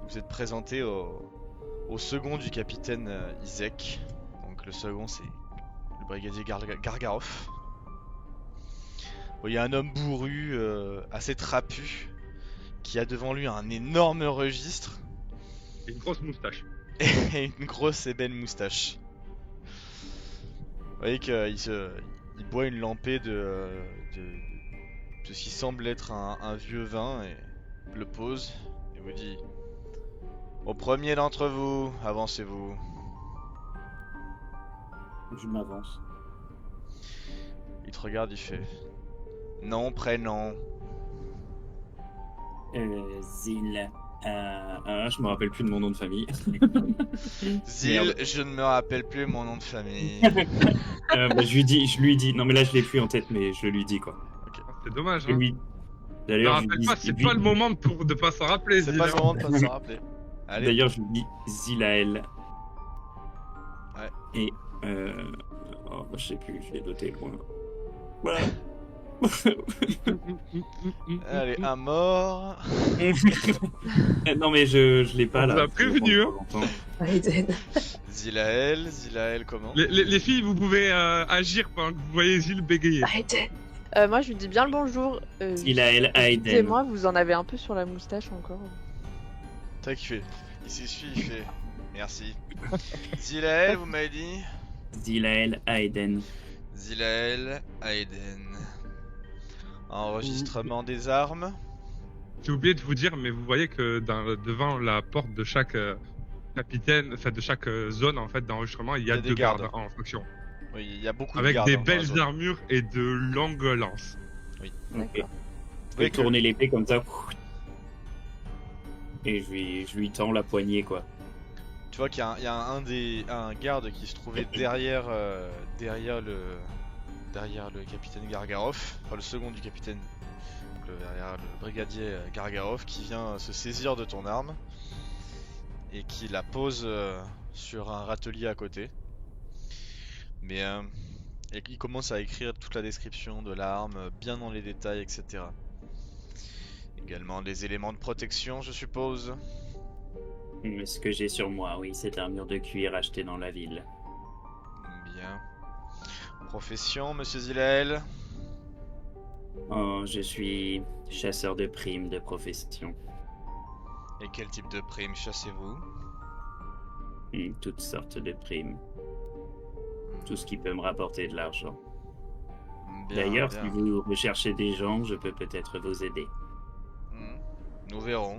Vous êtes présenté au second du capitaine Isaac. Donc le second c'est le brigadier Gargarov. Bon, il y a un homme bourru, assez trapu, qui a devant lui un énorme registre Et une grosse moustache. et une grosse et belle moustache. Vous voyez qu'il boit une lampée de ce qui semble être un vieux vin et le pose et vous dit: au premier d'entre vous, avancez-vous. Je m'avance. Il te regarde, il fait: nom, prénom. Zil. Je me rappelle plus de mon nom de famille. Zil, Merde. je ne me rappelle plus mon nom de famille. Je lui dis. Non, mais là, je l'ai plus en tête, mais je lui dis quoi. C'est dommage, Je hein. lui- Je me D'ailleurs, je lui rappelle dis. pas, c'est pas le moment de pas s'en rappeler. C'est Zil, pas le hein. moment de pas s'en rappeler. Allez, D'ailleurs, je lui dis Zilael. Ouais. Et. Je sais plus, je l'ai noté loin. Voilà. allez, un mort. Non, mais je l'ai pas On là. vous a prévenu, hein. Aiden. Zilael, comment Les filles, vous pouvez agir pendant que vous voyez Zil bégayer. Aiden. Moi, je lui dis bien le bonjour. Zilael Aiden. Excusez-moi, vous en avez un peu sur la moustache encore. Tac, il fait. Il s'essuie, il fait. Merci. Zilael, vous m'avez dit Zilael Aiden. Zilael Aiden. Enregistrement des armes. J'ai oublié de vous dire, mais vous voyez que devant la porte de chaque capitaine, enfin de chaque zone en fait d'enregistrement, il y a des deux gardes. gardes en fonction. Oui, il y a beaucoup de Avec gardes des dans la belles zone. armures et de longues lances. Ok. D'accord. Je vais Oui, que- tourner l'épée comme ça. Et je lui tends la poignée quoi. Tu vois qu'il y a un garde qui se trouvait derrière le capitaine Gargarov, enfin le second du capitaine, donc derrière le brigadier Gargarov, qui vient se saisir de ton arme et qui la pose sur un râtelier à côté. Mais et il commence à écrire toute la description de l'arme, bien dans les détails, etc. Également des éléments de protection, je suppose. Ce que j'ai sur moi, oui, cette armure de cuir achetée dans la ville. Bien. Profession, monsieur Zilael. Oh, je suis chasseur de primes de profession. Et quel type de prime chassez-vous? Toutes sortes de primes. Tout ce qui peut me rapporter de l'argent. Bien, D'ailleurs, bien. si vous recherchez des gens, je peux peut-être vous aider. Nous verrons.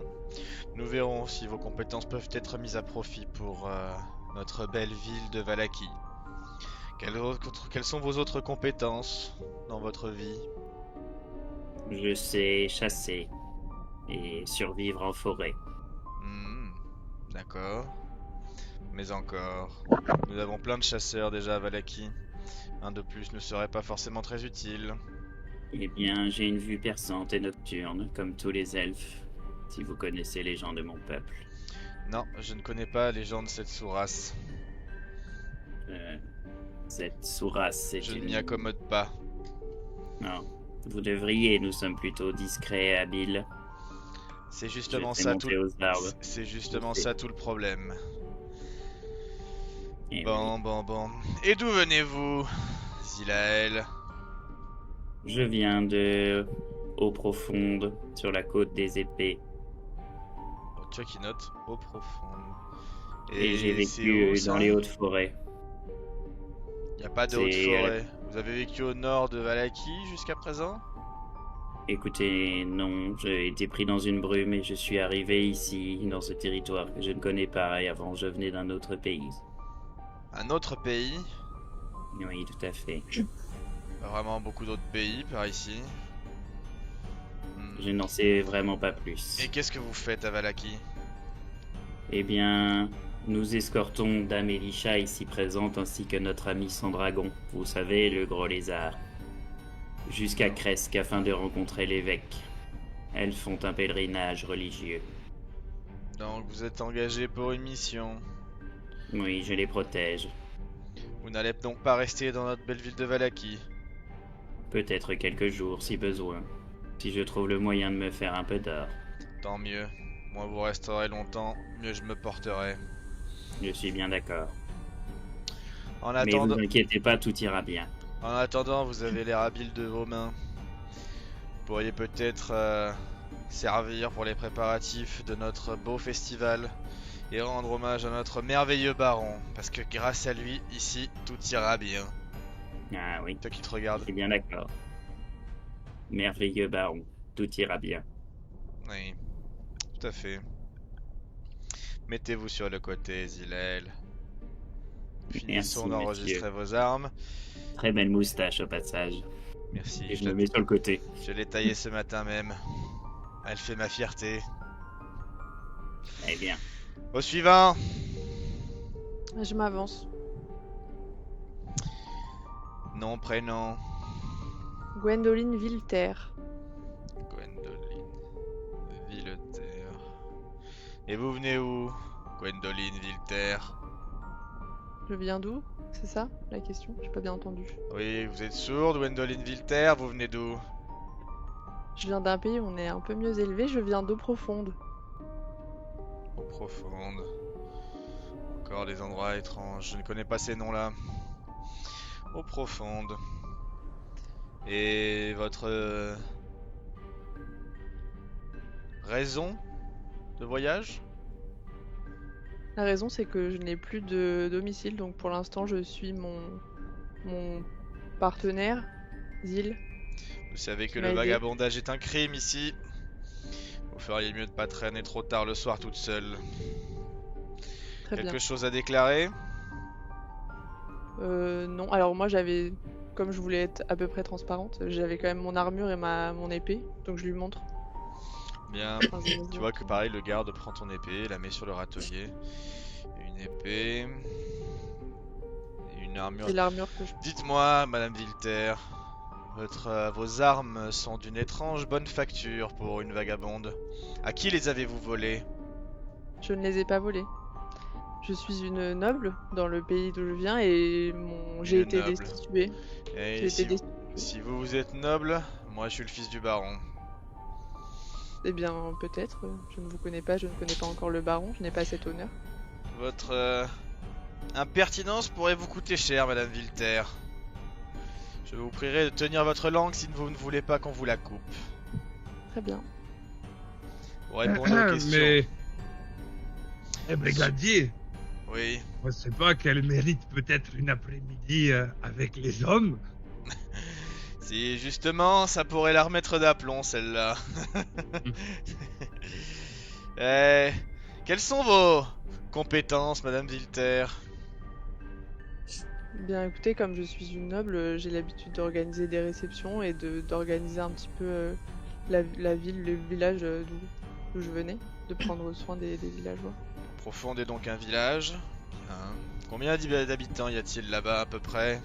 Nous verrons si vos compétences peuvent être mises à profit pour notre belle ville de Vallaki. Quelles sont vos autres compétences dans votre vie? Je sais chasser et survivre en forêt. D'accord. Mais encore. Nous avons plein de chasseurs déjà à Vallaki. Un de plus ne serait pas forcément très utile. Eh bien, j'ai une vue perçante et nocturne, comme tous les elfes, si vous connaissez les gens de mon peuple. Non, je ne connais pas les gens de cette sous-race. Cette sous-race, c'est Je ne une... m'y accommode pas. Non, vous devriez, nous sommes plutôt discrets et habiles. C'est justement J'ai fait ça monter aux arbres. C'est justement ça tout le problème. Eh Bon. Et d'où venez-vous, Zilael? Je viens de eau profonde, sur la côte des épées. Oh, tu vois qui note eau profonde. Et j'ai c'est vécu où, ça dans les hautes forêts. Y a pas de C'est- haute forêt. Vous avez vécu au nord de Vallaki jusqu'à présent? Écoutez, non, j'ai été pris dans une brume et je suis arrivé ici, dans ce territoire que je ne connais pas, et avant je venais d'un autre pays. Un autre pays? Oui, tout à fait. Pas vraiment beaucoup d'autres pays par ici. Je n'en sais vraiment pas plus. Et qu'est-ce que vous faites à Vallaki? Eh bien, nous escortons Dame Elisha ici présente ainsi que notre ami Sandragon, vous savez, le gros lézard, jusqu'à Cresque afin de rencontrer l'évêque. Elles font un pèlerinage religieux. Donc vous êtes engagé pour une mission. Oui, je les protège. Vous n'allez donc pas rester dans notre belle ville de Vallaki. Peut-être quelques jours si besoin. Si je trouve le moyen de me faire un peu d'or. Tant mieux. Moins vous resterez longtemps, mieux je me porterai. Je suis bien d'accord. En Mais attendant, vous inquiétez pas, tout ira bien. en attendant, vous avez l'air habile de vos mains. Vous pourriez peut-être servir pour les préparatifs de notre beau festival et rendre hommage à notre merveilleux baron. Parce que grâce à lui, ici, tout ira bien. Ah oui, Toi qui te regardes. je suis bien d'accord. Merveilleux baron, tout ira bien. Oui, tout à fait. Mettez-vous sur le côté, Zilael. Finissons Merci, d'enregistrer monsieur. vos armes. Très belle moustache au passage. Merci, Et je me mets sur le côté. je l'ai taillé ce matin même. Elle fait ma fierté. Eh bien. Au suivant. Je m'avance. Nom, prénom. Gwendoline Vilter. Gwendoline Vilter. Et vous venez où, Gwendoline Vilter? Je viens d'où? C'est ça la question? J'ai pas bien entendu. Oui, vous êtes sourde, Gwendoline Vilter, vous venez d'où? Je viens d'un pays où on est un peu mieux élevé, je viens d'eau profonde. Eau profonde. Encore des endroits étranges, je ne connais pas ces noms-là. Eau profonde. Et votre raison de voyage? La raison, c'est que je n'ai plus de domicile, donc pour l'instant, je suis mon partenaire, Zil. Vous savez que Tu le m'as aidé. vagabondage est un crime ici. Vous feriez mieux de pas traîner trop tard le soir toute seule. Très bien. Quelque chose à déclarer? Non, alors moi j'avais, comme je voulais être à peu près transparente, j'avais quand même mon armure et mon épée, donc je lui montre. Bien. Enfin, je lui Tu vois montre. que pareil, le garde prend ton épée, la met sur le râtelier. Une épée. Et une armure. C'est l'armure que je... Dites-moi, Madame Vilter, vos armes sont d'une étrange bonne facture pour une vagabonde. À qui les avez-vous volées? Je ne les ai pas volées. Je suis une noble dans le pays d'où je viens et j'ai Une été noble. destituée. Et J'ai si été vous, si vous êtes noble, moi je suis le fils du baron. Eh bien, peut-être. Je ne vous connais pas, je ne connais pas encore le baron, je n'ai pas cet honneur. Votre impertinence pourrait vous coûter cher, Madame Vilter. Je vous prierai de tenir votre langue si vous ne voulez pas qu'on vous la coupe. Très bien. Vous répondez aux questions. Mais... Eh, brigadier, Oui. je ne sais pas qu'elle mérite peut-être une après-midi avec les hommes. Si justement, ça pourrait la remettre d'aplomb, celle-là. Quelles sont vos compétences, Madame Vilter? Bien écoutez, comme je suis une noble, j'ai l'habitude d'organiser des réceptions et d'organiser un petit peu la ville, le village d'où je venais, de prendre soin des villageois. Profonde est donc un village. Bien. Combien d'habitants y a-t-il là-bas à peu près?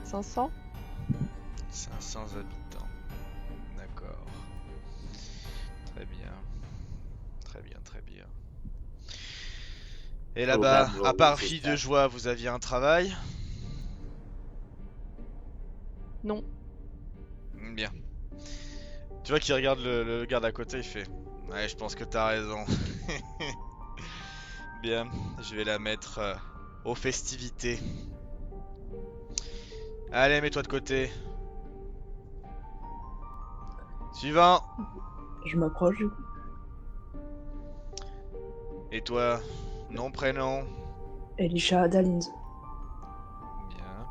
500? 500 habitants. D'accord. Très bien. Très bien, très bien. Et là-bas, à part fille de joie, vous aviez un travail? Non. Bien. Tu vois qu'il regarde le garde à côté, il fait: ouais, je pense que t'as raison. Bien, je vais la mettre aux festivités. Allez, mets-toi de côté. Suivant. Je m'approche du coup. Et toi, nom, prénom? Elisha Dalins. Bien.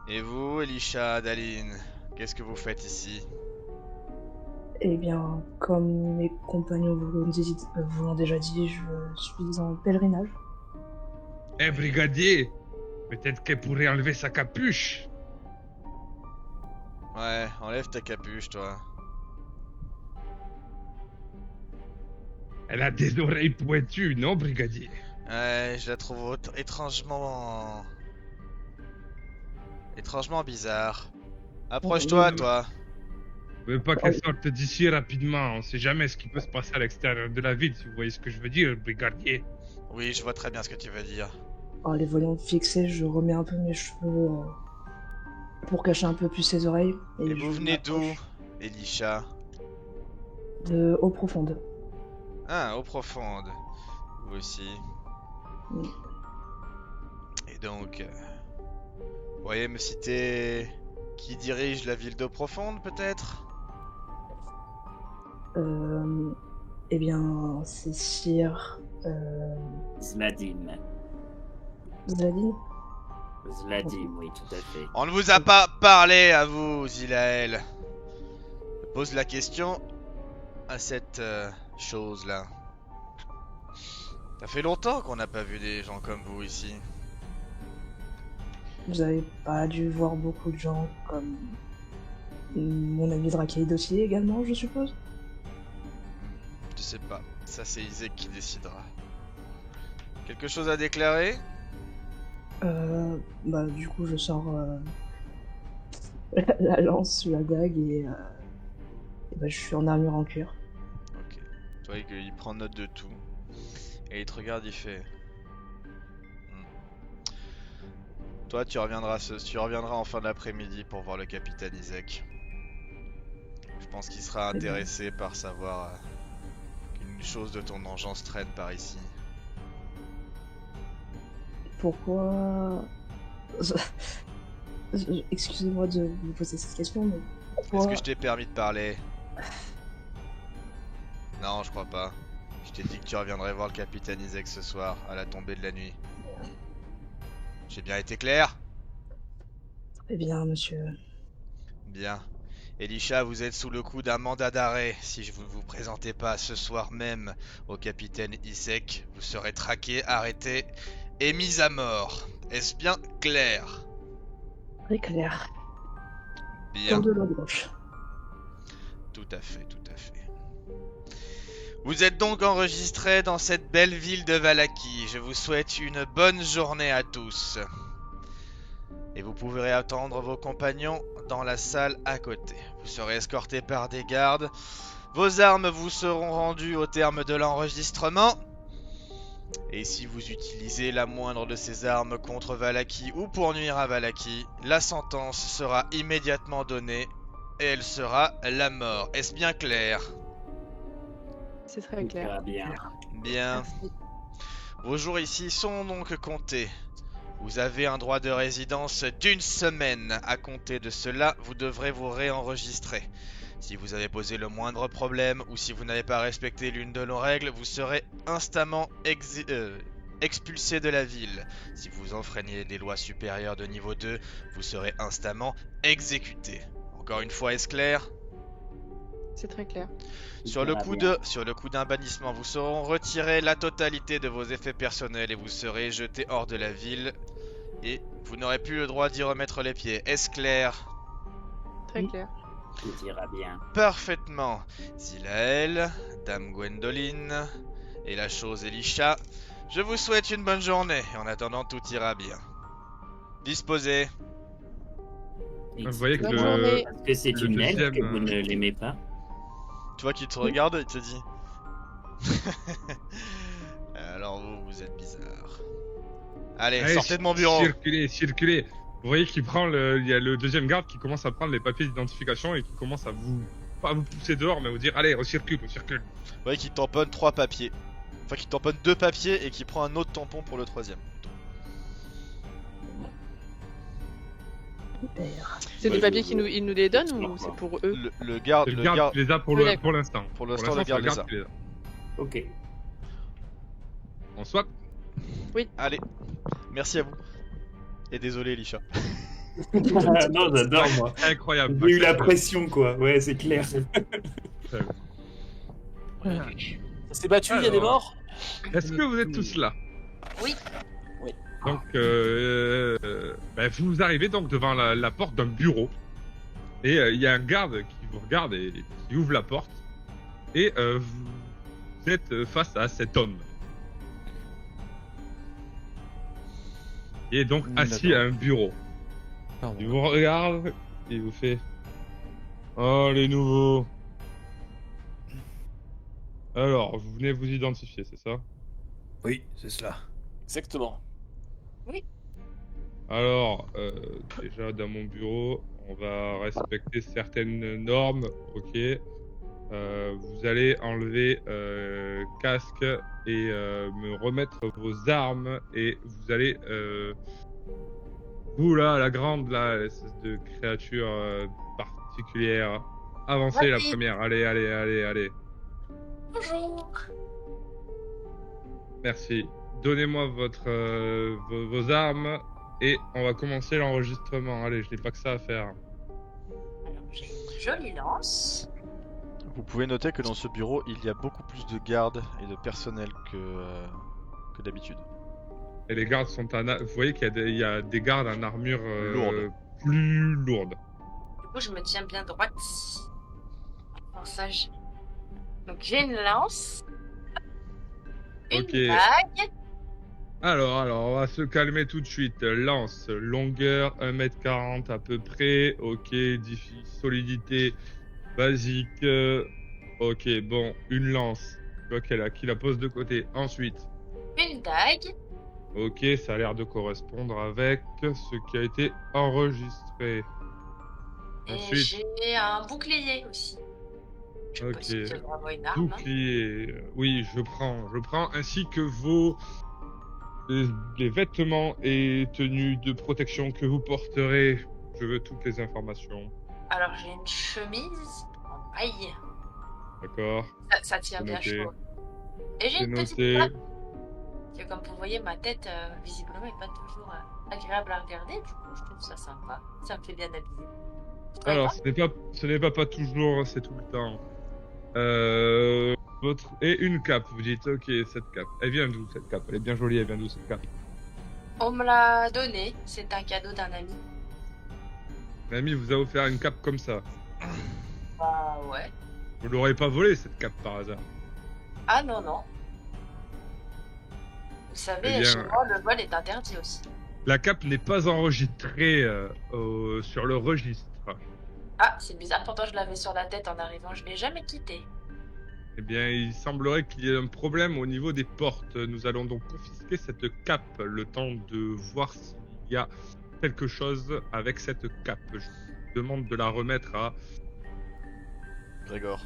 Et vous, Elisha Adaline, qu'est-ce que vous faites ici? Eh bien, comme mes compagnons vous l'ont déjà dit, je suis en pèlerinage. Eh, brigadier, peut-être qu'elle pourrait enlever sa capuche. Ouais, enlève ta capuche, toi. Elle a des oreilles pointues, non, brigadier? Ouais, je la trouve étrangement bizarre. Approche-toi, toi. Je veux pas qu'elle sorte d'ici rapidement. On sait jamais ce qui peut se passer à l'extérieur de la ville, si vous voyez ce que je veux dire, brigadier. Oui, je vois très bien ce que tu veux dire. En les voyant fixés, je remets un peu mes cheveux pour cacher un peu plus ses oreilles. Et je vous venez d'où, m'approche Elisha? De eau profonde. Ah, eau profonde. Vous aussi. Oui. Et donc, vous pourriez me citer qui dirige la ville d'eau profonde, peut-être? Eh bien, c'est Sir Zladin. Zladin. Zladin, oui, tout à fait. On ne vous a pas parlé à vous, Zilael. Je pose la question à cette chose-là. Ça fait longtemps qu'on n'a pas vu des gens comme vous ici. Vous avez pas dû voir beaucoup de gens comme Mon ami Drakeid aussi également, je suppose. Je sais pas, ça c'est Isaac qui décidera. Quelque chose à déclarer? Du coup, je sors la lance ou la dague et je suis en armure en cuir. Ok. Toi, il prend note de tout. Et il te regarde, il fait... Toi, tu reviendras en fin de l'après-midi pour voir le capitaine Isaac. Je pense qu'il sera Très bien. intéressé par savoir qu'une chose de ton engeance traîne par ici. Pourquoi... Excusez-moi de vous poser cette question, mais pourquoi... Est-ce que je t'ai permis de parler? Non, je crois pas. Je t'ai dit que tu reviendrais voir le capitaine Isaac ce soir, à la tombée de la nuit. J'ai bien été clair? Eh bien, monsieur... Bien. Elisha, vous êtes sous le coup d'un mandat d'arrêt. Si je ne vous présentez pas ce soir même au capitaine Isaac, vous serez traqué, arrêté et mis à mort. Est-ce bien clair? Très clair. Bien. Comme de l'eau de gauche. Tout à fait, tout à fait. Vous êtes donc enregistrés dans cette belle ville de Vallaki. Je vous souhaite une bonne journée à tous. Et vous pourrez attendre vos compagnons dans la salle à côté. Vous serez escortés par des gardes. Vos armes vous seront rendues au terme de l'enregistrement. Et si vous utilisez la moindre de ces armes contre Vallaki ou pour nuire à Vallaki, la sentence sera immédiatement donnée et elle sera la mort. Est-ce bien clair? C'est très clair. Bien. Bien. Merci. Vos jours ici sont donc comptés. Vous avez un droit de résidence d'1 semaine. À compter de cela, vous devrez vous réenregistrer. Si vous avez posé le moindre problème ou si vous n'avez pas respecté l'une de nos règles, vous serez instamment expulsé de la ville. Si vous enfreignez des lois supérieures de niveau 2, vous serez instamment exécuté. Encore une fois, est-ce clair? C'est très clair. Sur le coup d'un bannissement, vous serez retiré la totalité de vos effets personnels et vous serez jeté hors de la ville. Et vous n'aurez plus le droit d'y remettre les pieds. Est-ce clair? Très clair. Tout ira bien. Parfaitement. Zilael, Dame Gwendoline et la chose Elisha, je vous souhaite une bonne journée. Et en attendant, tout ira bien. Disposez. Vous voyez que Bonne journée. Parce que c'est le une elfe que deuxième, vous ne l'aimez pas. Tu vois qu'il te regarde et il te dit. Alors vous êtes bizarre. Allez, allez, sortez de mon bureau. Circulez. Vous voyez qu'il prend il y a le deuxième garde qui commence à prendre les papiers d'identification et qui commence à pas vous pousser dehors, mais vous dire allez, on circule. Vous voyez qu'il tamponne 3 papiers. Enfin, qu'il tamponne 2 papiers et qu'il prend un autre tampon pour le 3e. C'est des papiers qu'ils nous les donnent ou c'est pour eux? Le garde, Le garde les a pour l'instant. Pour l'instant, le garde les a. qui les a. Ok. On soit. Allez, merci à vous. Et désolé, Elisha. Non, j'adore moi. Incroyable. J'ai eu la pression quoi. Ouais, c'est clair. Ça s'est battu, il y a des Alors. morts. Est-ce que vous êtes tous là? Oui. Oui. Donc, vous arrivez donc devant la porte d'un bureau. Et il y a un garde qui vous regarde et qui ouvre la porte. Et vous êtes face à cet homme. Il est donc assis à un bureau. Pardon. Il vous regarde et il vous fait: oh, les nouveaux. Alors, vous venez vous identifier, c'est ça? Oui, c'est cela. Exactement. Alors, déjà dans mon bureau, on va respecter certaines normes, ok. Vous allez enlever casque et me remettre vos armes et vous allez... vous là, la grande, là, espèce de créature particulière, avancez la Vas-y. première, allez. Bonjour. Merci. Donnez-moi vos armes et on va commencer l'enregistrement. Allez, je n'ai pas que ça à faire. Alors, j'ai une jolie lance. Vous pouvez noter que dans ce bureau, il y a beaucoup plus de gardes et de personnel que d'habitude. Et les gardes sont vous voyez qu'il y a des gardes en armure Lourde. plus lourde. Du coup, je me tiens bien droite. En sage. Donc, j'ai une lance. Une Ok. dague. Alors, on va se calmer tout de suite. Lance, longueur 1m40 à peu près. Ok, solidité basique. Ok, bon, une lance. Je vois qu'elle a qui la pose de côté. Ensuite, Une dague. ok, ça a l'air de correspondre avec ce qui a été enregistré. Et Ensuite, j'ai un bouclier aussi. Je sais pas ok, si c'est vraiment une arme. Hein. bouclier. Oui, je prends, ainsi que les vêtements et tenues de protection que vous porterez. Je veux toutes les informations. Alors, j'ai une chemise en maille. D'accord. Ça tient C'est bien noté. chaud. Et j'ai C'est une petite noté. cape. Que, comme vous voyez, ma tête, visiblement, n'est pas toujours agréable à regarder. Du coup, je trouve ça sympa. Ça me fait bien habiller. Alors, ce n'est pas toujours, c'est tout le temps. Et une cape, vous dites, ok, cette cape. Elle vient d'où cette cape? Elle est bien jolie, elle vient d'où cette cape? On me l'a donné. C'est un cadeau d'un ami. L'ami vous a offert une cape comme ça. Bah ouais. Vous l'aurez pas volée cette cape par hasard? Ah non, non. Vous savez, Eh bien, chez moi, le vol est interdit aussi. la cape n'est pas enregistrée sur le registre. Ah, c'est bizarre, pourtant je l'avais sur la tête en arrivant, je l'ai jamais quitté. Eh bien, il semblerait qu'il y ait un problème au niveau des portes. Nous allons donc confisquer cette cape, le temps de voir s'il y a quelque chose avec cette cape. Je vous demande de la remettre à... Grégor.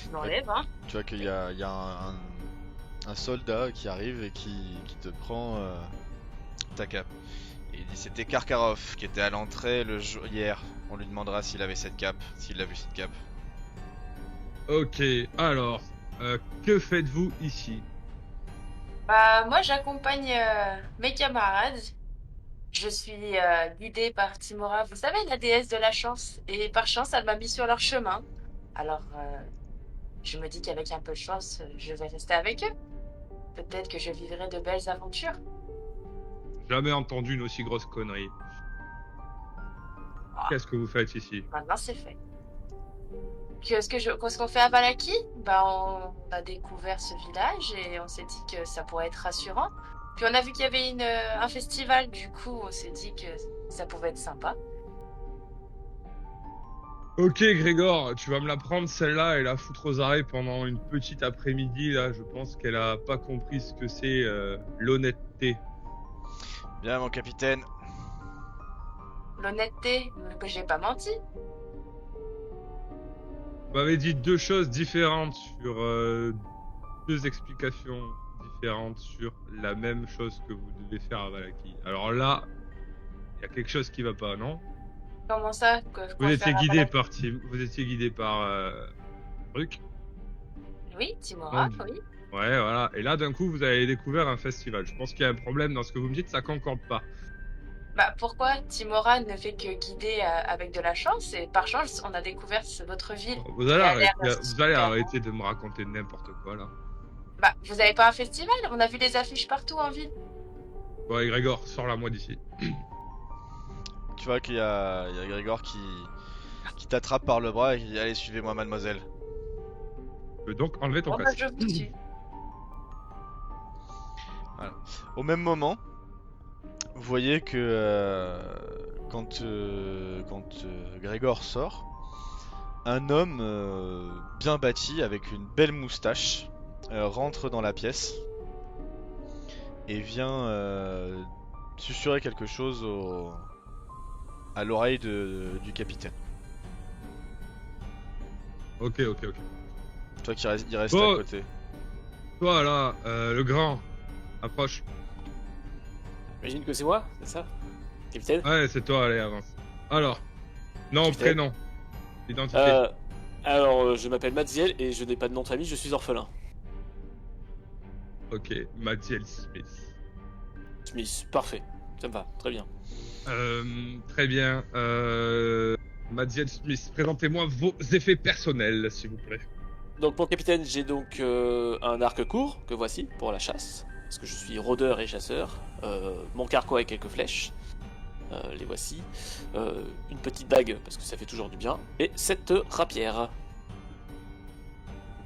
Je l'enlève, hein. Tu vois qu'il y a un soldat qui arrive et qui te prend ta cape. Et il dit c'était Karkarov qui était à l'entrée hier. On lui demandera s'il avait cette cape, s'il a vu cette cape. Ok, alors, que faites-vous ici? Bah, moi j'accompagne mes camarades. Je suis guidée par Timora, vous savez, la déesse de la chance. Et par chance, elle m'a mis sur leur chemin. Alors, je me dis qu'avec un peu de chance, je vais rester avec eux. Peut-être que je vivrai de belles aventures. Jamais entendu une aussi grosse connerie. Ah. Qu'est-ce que vous faites ici? Maintenant, c'est fait. Qu'est-ce qu'on fait à Valaki? Bah, on a découvert ce village et on s'est dit que ça pourrait être rassurant. Puis on a vu qu'il y avait un festival, du coup, on s'est dit que ça pouvait être sympa. Ok Grégor, tu vas me la prendre celle-là et la foutre aux arrêts pendant une petite après-midi là. Je pense qu'elle a pas compris ce que c'est l'honnêteté. Bien mon capitaine. L'honnêteté, que j'ai pas menti. Vous m'avez dit deux choses différentes sur deux explications différentes sur la même chose que vous devez faire à Valaki. Alors là, il y a quelque chose qui va pas, non? Comment ça? Vous étiez guidé par Truc. Oui, Timora, Non, oui. Ouais, voilà. Et là, d'un coup, vous avez découvert un festival. Je pense qu'il y a un problème dans ce que vous me dites, ça concorde pas. Bah pourquoi Timora ne fait que guider avec de la chance et par chance on a découvert votre ville. Vous allez arrêter de me raconter n'importe quoi là. Bah vous avez pas un festival? On a vu les affiches partout en ville. Ouais, Grégor, sors-la moi d'ici. Tu vois qu'il y a Grégor qui t'attrape par le bras et qui dit allez suivez-moi mademoiselle. Tu peux donc enlever ton Bon, bah, casque. je vous suis. Voilà. Au même moment, vous voyez que quand Grégor sort, un homme bien bâti avec une belle moustache rentre dans la pièce et vient susurrer quelque chose à l'oreille du capitaine. Ok. Toi qui il reste Bon. à côté. Toi là, le grand, approche. J'imagine que c'est moi, c'est ça? Capitaine? Ouais, c'est toi, allez, avance. Alors, nom, Capitaine. prénom, identité. Alors, je m'appelle Madziel et je n'ai pas de nom de famille, je suis orphelin. Ok, Madziel Smith. Smith, parfait. Ça me va, très bien. Très bien. Madziel Smith, présentez-moi vos effets personnels, s'il vous plaît. Donc, mon capitaine, j'ai donc un arc court, que voici, pour la chasse. Parce que je suis rôdeur et chasseur. Mon carquois et quelques flèches. Les voici. Une petite dague, parce que ça fait toujours du bien. Et cette rapière.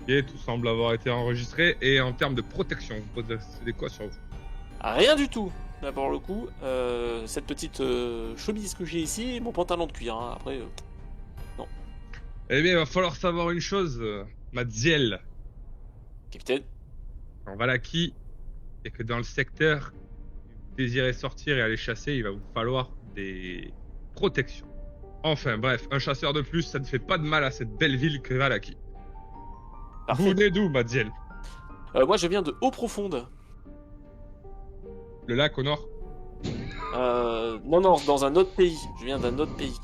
Ok, tout semble avoir été enregistré. Et en termes de protection, vous possédez quoi sur vous? Rien du tout, là pour le coup. Cette petite chemise que j'ai ici et mon pantalon de cuir. Hein. Après, non. Eh bien, il va falloir savoir une chose, Madziel. Capitaine. En Valaki, et que dans le secteur, vous désirez sortir et aller chasser, il va vous falloir des protections. Enfin bref, un chasseur de plus, ça ne fait pas de mal à cette belle ville que Valaki. Parfait. Vous venez d'où, Madziel? Moi, je viens de Eau Profonde. Le lac au nord? Non, dans un autre pays. Je viens d'un autre pays.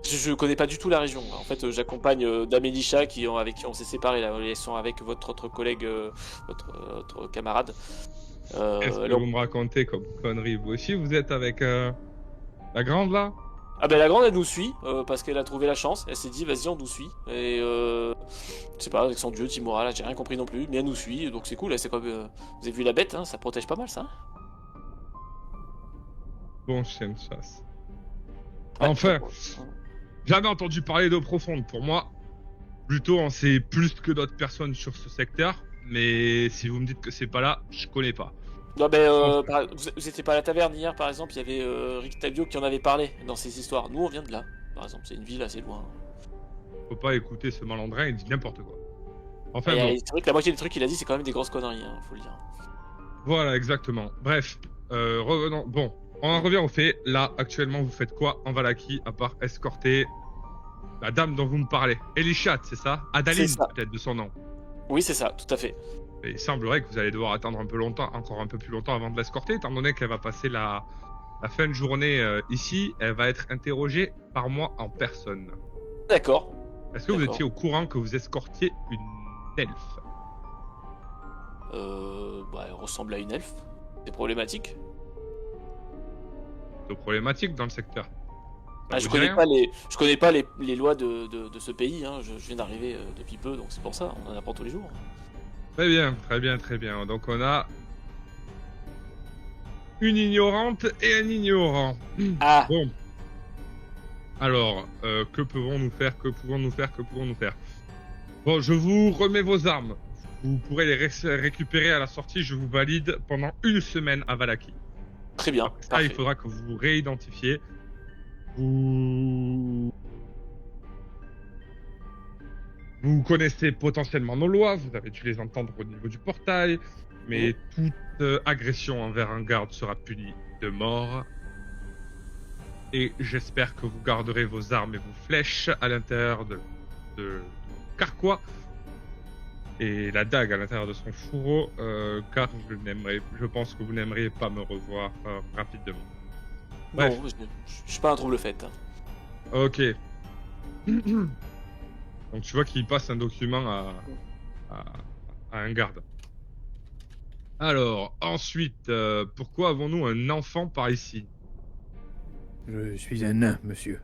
Je connais pas du tout la région. En fait, j'accompagne d'Amélisha avec qui on s'est séparés. Là. Ils sont avec votre autre collègue, votre camarade. Qu'est-ce que vous me racontez comme connerie? Vous aussi, vous êtes avec la grande là? Ah ben la grande elle nous suit parce qu'elle a trouvé la chance. Elle s'est dit vas-y on nous suit. Et je sais pas avec son dieu Timora là j'ai rien compris non plus. Mais elle nous suit donc c'est cool. C'est quoi vous avez vu la bête hein, ça protège pas mal ça. Bon chien de chasse. Enfin, jamais entendu parler d'eau profonde. Pour moi, plutôt on sait plus que d'autres personnes sur ce secteur. Mais si vous me dites que c'est pas là, je connais pas. Non vous étiez pas à la taverne hier par exemple, il y avait Rick Tavio qui en avait parlé dans ses histoires. Nous on vient de là, par exemple, c'est une ville assez loin. Faut pas écouter ce malandrin, il dit n'importe quoi. Enfin bon. C'est vrai que la moitié des trucs qu'il a dit c'est quand même des grosses conneries, hein, faut le dire. Voilà, exactement. Bref, revenons. Bon, on en revient au fait. Là, actuellement, vous faites quoi en Valaki à part escorter la dame dont vous me parlez? Elishat, c'est ça? Adaline, peut-être de son nom. Oui, c'est ça, tout à fait. Et il semblerait que vous allez devoir attendre encore un peu plus longtemps avant de l'escorter, étant donné qu'elle va passer la fin de journée ici. Elle va être interrogée par moi en personne. D'accord. Est-ce que vous étiez au courant que vous escortiez une elfe? Elle ressemble à une elfe. C'est problématique. C'est problématique dans le secteur. Je connais pas les lois de ce pays. Hein. Je viens d'arriver depuis peu, donc c'est pour ça. On en apprend tous les jours. Très bien, très bien, très bien. Donc on a une ignorante et un ignorant. Ah. Bon. Alors, que pouvons-nous faire? Que pouvons-nous faire? Bon, je vous remets vos armes. Vous pourrez les récupérer à la sortie. Je vous valide pendant 1 semaine à Valaki. Très bien. Après ça, il faudra que vous vous réidentifiez. Vous connaissez potentiellement nos lois, vous avez dû les entendre au niveau du portail, mais toute agression envers un garde sera punie de mort. Et j'espère que vous garderez vos armes et vos flèches à l'intérieur de Carquois et la dague à l'intérieur de son fourreau, car je pense que vous n'aimeriez pas me revoir rapidement. Bref. Non, je suis pas un trouble fait. Hein. Ok. Donc tu vois qu'il passe un document à un garde. Alors, ensuite, pourquoi avons-nous un enfant par ici? Je suis un nain, monsieur.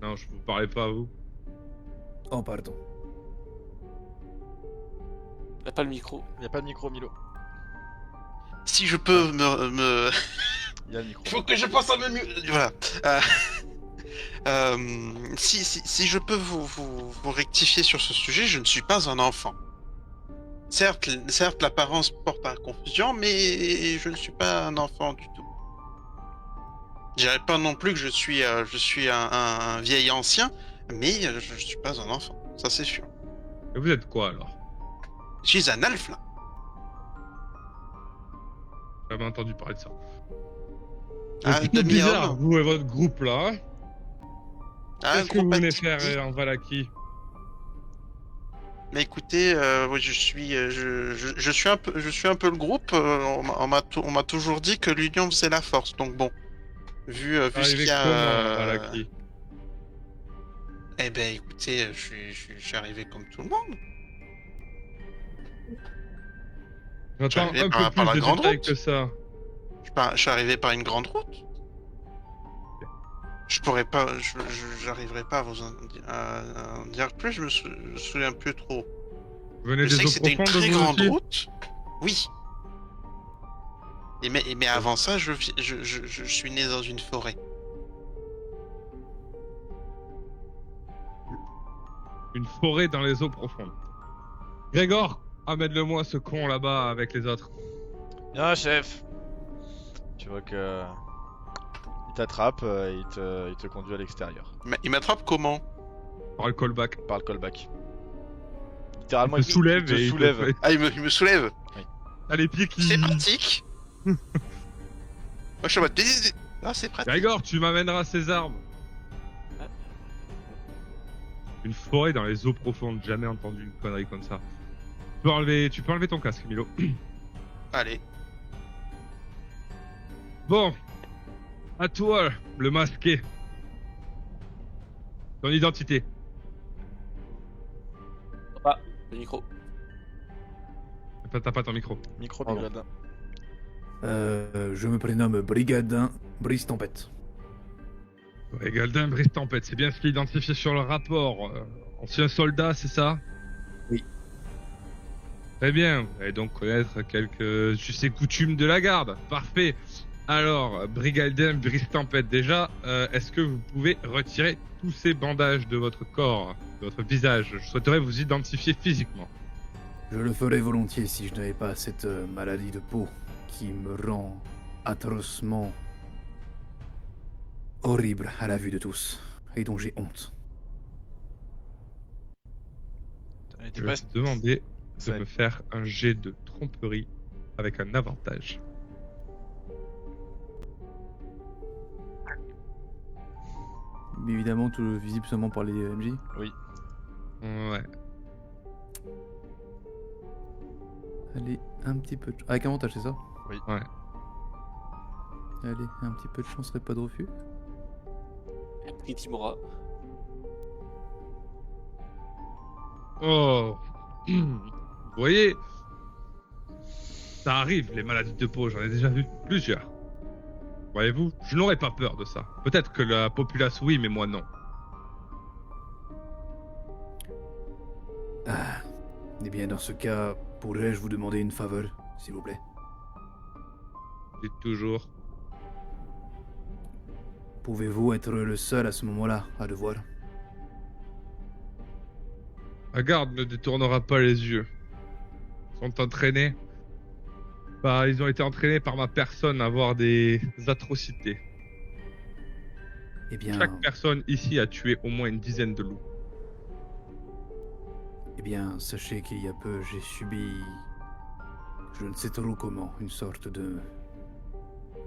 Non, je vous parlais pas à vous. Oh, pardon. Il n'y a pas le micro. Il n'y a pas de micro, Milo. Si je peux me... Il y a le micro. Faut que je pense à me... Voilà. Si je peux vous rectifier sur ce sujet, je ne suis pas un enfant. Certes, l'apparence porte à confusion, mais je ne suis pas un enfant du tout. Je dirais pas non plus que je suis un vieil ancien, mais je ne suis pas un enfant, ça c'est sûr. Et vous êtes quoi alors? Je suis un elfe là. J'ai jamais entendu parler de ça. Ah, C'est plutôt bizarre, vous et votre groupe là. Qu'est-ce que vous venez faire en Valaki? Mais écoutez, je suis un peu le groupe. On m'a toujours dit que l'union faisait la force. Donc bon, vu ce qu'il y a. Valaki. Eh ben, écoutez, je suis arrivé comme tout le monde. J'entends un peu plus de détails que ça. Je suis arrivé par une grande route. Je pourrais pas, j'arriverai pas à vous en dire plus. Je me souviens plus trop. Vous venez Je sais des que eaux c'était une profondes, très vous grande aussi? route. Oui. Mais avant ça, je suis né dans une forêt. Une forêt dans les eaux profondes. Grégor, amène-le-moi ce con là-bas avec les autres. Bien, chef. Tu vois que il t'attrape, il te conduit à l'extérieur. Mais il m'attrape comment? Par le callback. Par le callback. Littéralement, Il te soulève te et il te soulève. fait- Ah, il me soulève. T'as les pieds qui... C'est pratique. Moi, je suis en mode... Ah, c'est pratique. Grégor, tu m'amèneras ces arbres. Une forêt dans les eaux profondes, jamais entendu une connerie comme ça. Tu peux enlever ton casque, Milo. Allez. Bon, à toi, le masqué. Ton identité. Ah, le micro. T'as pas ton micro. Micro Pardon. Brigadin. Je me prénomme Brigadin Brice Tempête. Ouais, Galdin, Brice Tempête, c'est bien ce qui est identifié sur le rapport. Ancien soldat, c'est ça? Oui. Très bien, vous allez donc connaître quelques us et coutumes de la garde. Parfait. Alors, Brigaldin, Brice Tempête, déjà, est-ce que vous pouvez retirer tous ces bandages de votre corps, de votre visage? Je souhaiterais vous identifier physiquement. Je le ferais volontiers si je n'avais pas cette maladie de peau qui me rend atrocement horrible à la vue de tous et dont j'ai honte. Je vais te demander de me faire un jet de tromperie avec un avantage. Évidemment, tout visible seulement par les MJ. Ouais. Allez, un petit peu de... Avec avantage, c'est ça? Oui. Ouais. Allez, un petit peu de chance, serait pas de refus. Pris Timora. Oh. Vous voyez, ça arrive, les maladies de peau, j'en ai déjà vu plusieurs. Voyez-vous, je n'aurais pas peur de ça. Peut-être que la populace, oui, mais moi, non. Ah. Eh bien, dans ce cas, pourrais-je vous demander une faveur, s'il vous plaît? Dites toujours. Pouvez-vous être le seul à ce moment-là à le voir? La garde ne détournera pas les yeux. Ils sont entraînés. Bah, ils ont été entraînés par ma personne à voir des atrocités. Eh bien, Chaque personne ici a tué au moins une dizaine de loups. eh bien, sachez qu'il y a peu, j'ai subi, je ne sais trop comment, une sorte de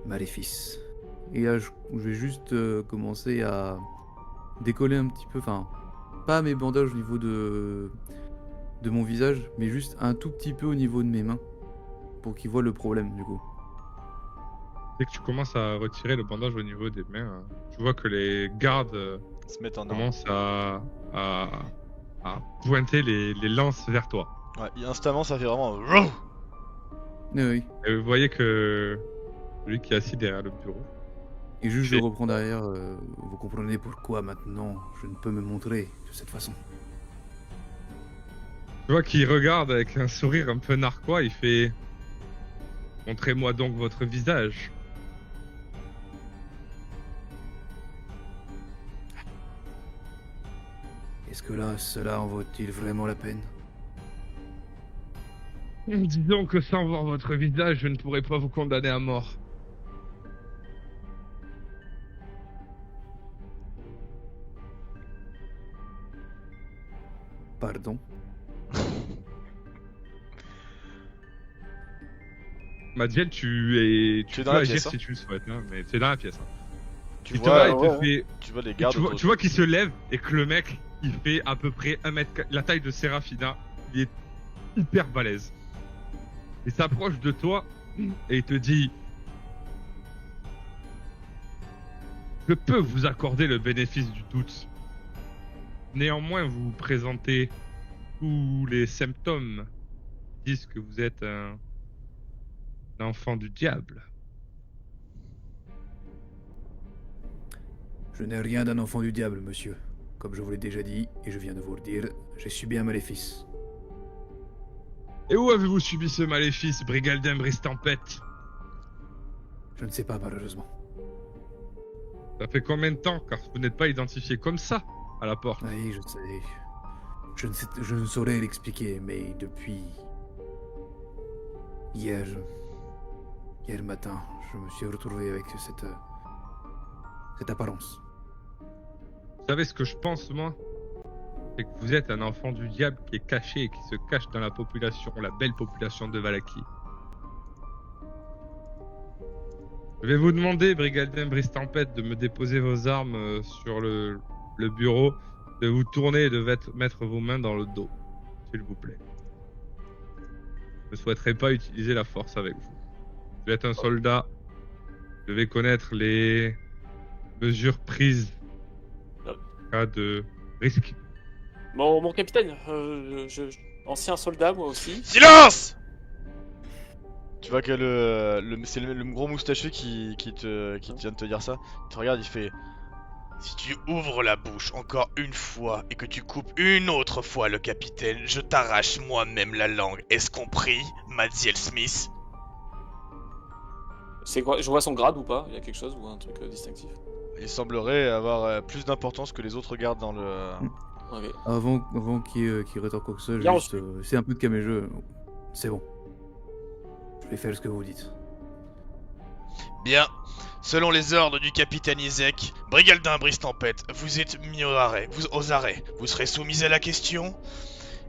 maléfice. Et là, je vais juste commencer à décoller un petit peu, enfin, pas mes bandages au niveau de mon visage, mais juste un tout petit peu au niveau de mes mains, pour qu'ils voient le problème, du coup. Dès que tu commences à retirer le bandage au niveau des mains, tu vois que les gardes Se mettent en ordre. commencent à pointer les lances vers toi. Ouais, et instamment, ça fait vraiment. Oui. Et vous voyez que celui qui est assis derrière le bureau, Et juste, Et- je reprends derrière. vous comprenez pourquoi maintenant je ne peux me montrer de cette façon. tu vois qu'il regarde avec un sourire un peu narquois, il fait « Montrez-moi donc votre visage ». Est-ce que là, cela en vaut-il vraiment la peine? Disons que sans voir votre visage, je ne pourrais pas vous condamner à mort. Pardon. Madiel, tu es peux dans la agir pièce, si hein. tu le souhaites, hein, mais c'est dans la pièce. Hein. Tu Il te vois, va, il te fait... tu vois les Et gardes. tu vois, autour tu vois qu'il se lève et que le mec, il fait à peu près 1 mètre, la taille de Serafina. Il est hyper balèze. Il s'approche de toi et il te dit: je peux vous accorder le bénéfice du doute. Néanmoins, vous présentez tous les symptômes qui disent que vous êtes un enfant du diable. Je n'ai rien d'un enfant du diable, monsieur. Comme je vous l'ai déjà dit, et je viens de vous le dire, j'ai subi un maléfice. Et où avez-vous subi ce maléfice, Brigaldin Brice Tempête? Je ne sais pas, malheureusement. Ça fait combien de temps, car vous n'êtes pas identifié comme ça à la porte? Oui, je sais. Je ne saurais l'expliquer, mais depuis... Hier matin, je me suis retrouvé avec cette apparence. Vous savez ce que je pense, moi? C'est que vous êtes un enfant du diable qui est caché et qui se cache dans la population, la belle population de Vallaki. Je vais vous demander, Brigadien Brice Tempête, de me déposer vos armes sur le bureau, de vous tourner et de mettre vos mains dans le dos, s'il vous plaît. Je ne souhaiterais pas utiliser la force avec vous. Vous êtes un soldat, vous devez connaître les mesures prises en cas de risque. Mon capitaine, ancien soldat moi aussi. Silence! Tu vois que c'est le gros moustachu qui vient de te dire ça. Il te regarde, il fait... Si tu ouvres la bouche encore une fois et que tu coupes une autre fois le capitaine, je t'arrache moi-même la langue. Est-ce compris, Madziel Smith? C'est quoi? Je vois son grade ou pas? Il y a quelque chose ou un truc distinctif? Il semblerait avoir plus d'importance que les autres gardes dans le... Ok. Avant qu'il rétorque quoi que ce soit, Bien juste c'est un peu de calmer le jeu. C'est bon. Je vais faire ce que vous dites. Bien. Selon les ordres du capitaine Isaac, Brigaldin Brice Tempête, vous êtes mis aux arrêts. Vous serez soumis à la question.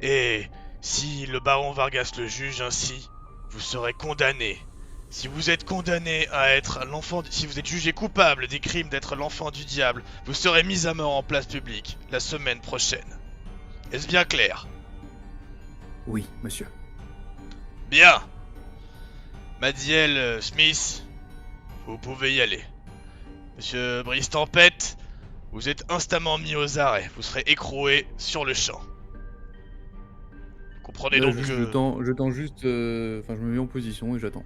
Et si le baron Vargas le juge ainsi, vous serez condamné. Si vous êtes condamné à être l'enfant... Si vous êtes jugé coupable des crimes d'être l'enfant du diable, vous serez mis à mort en place publique la semaine prochaine. Est-ce bien clair? Oui, monsieur. Bien. Madziel Smith, vous pouvez y aller. Monsieur Brice Tempête, vous êtes instamment mis aux arrêts. Vous serez écroué sur le champ. Vous comprenez Là, donc juste, que... je tends juste... Enfin, je me mets en position et j'attends.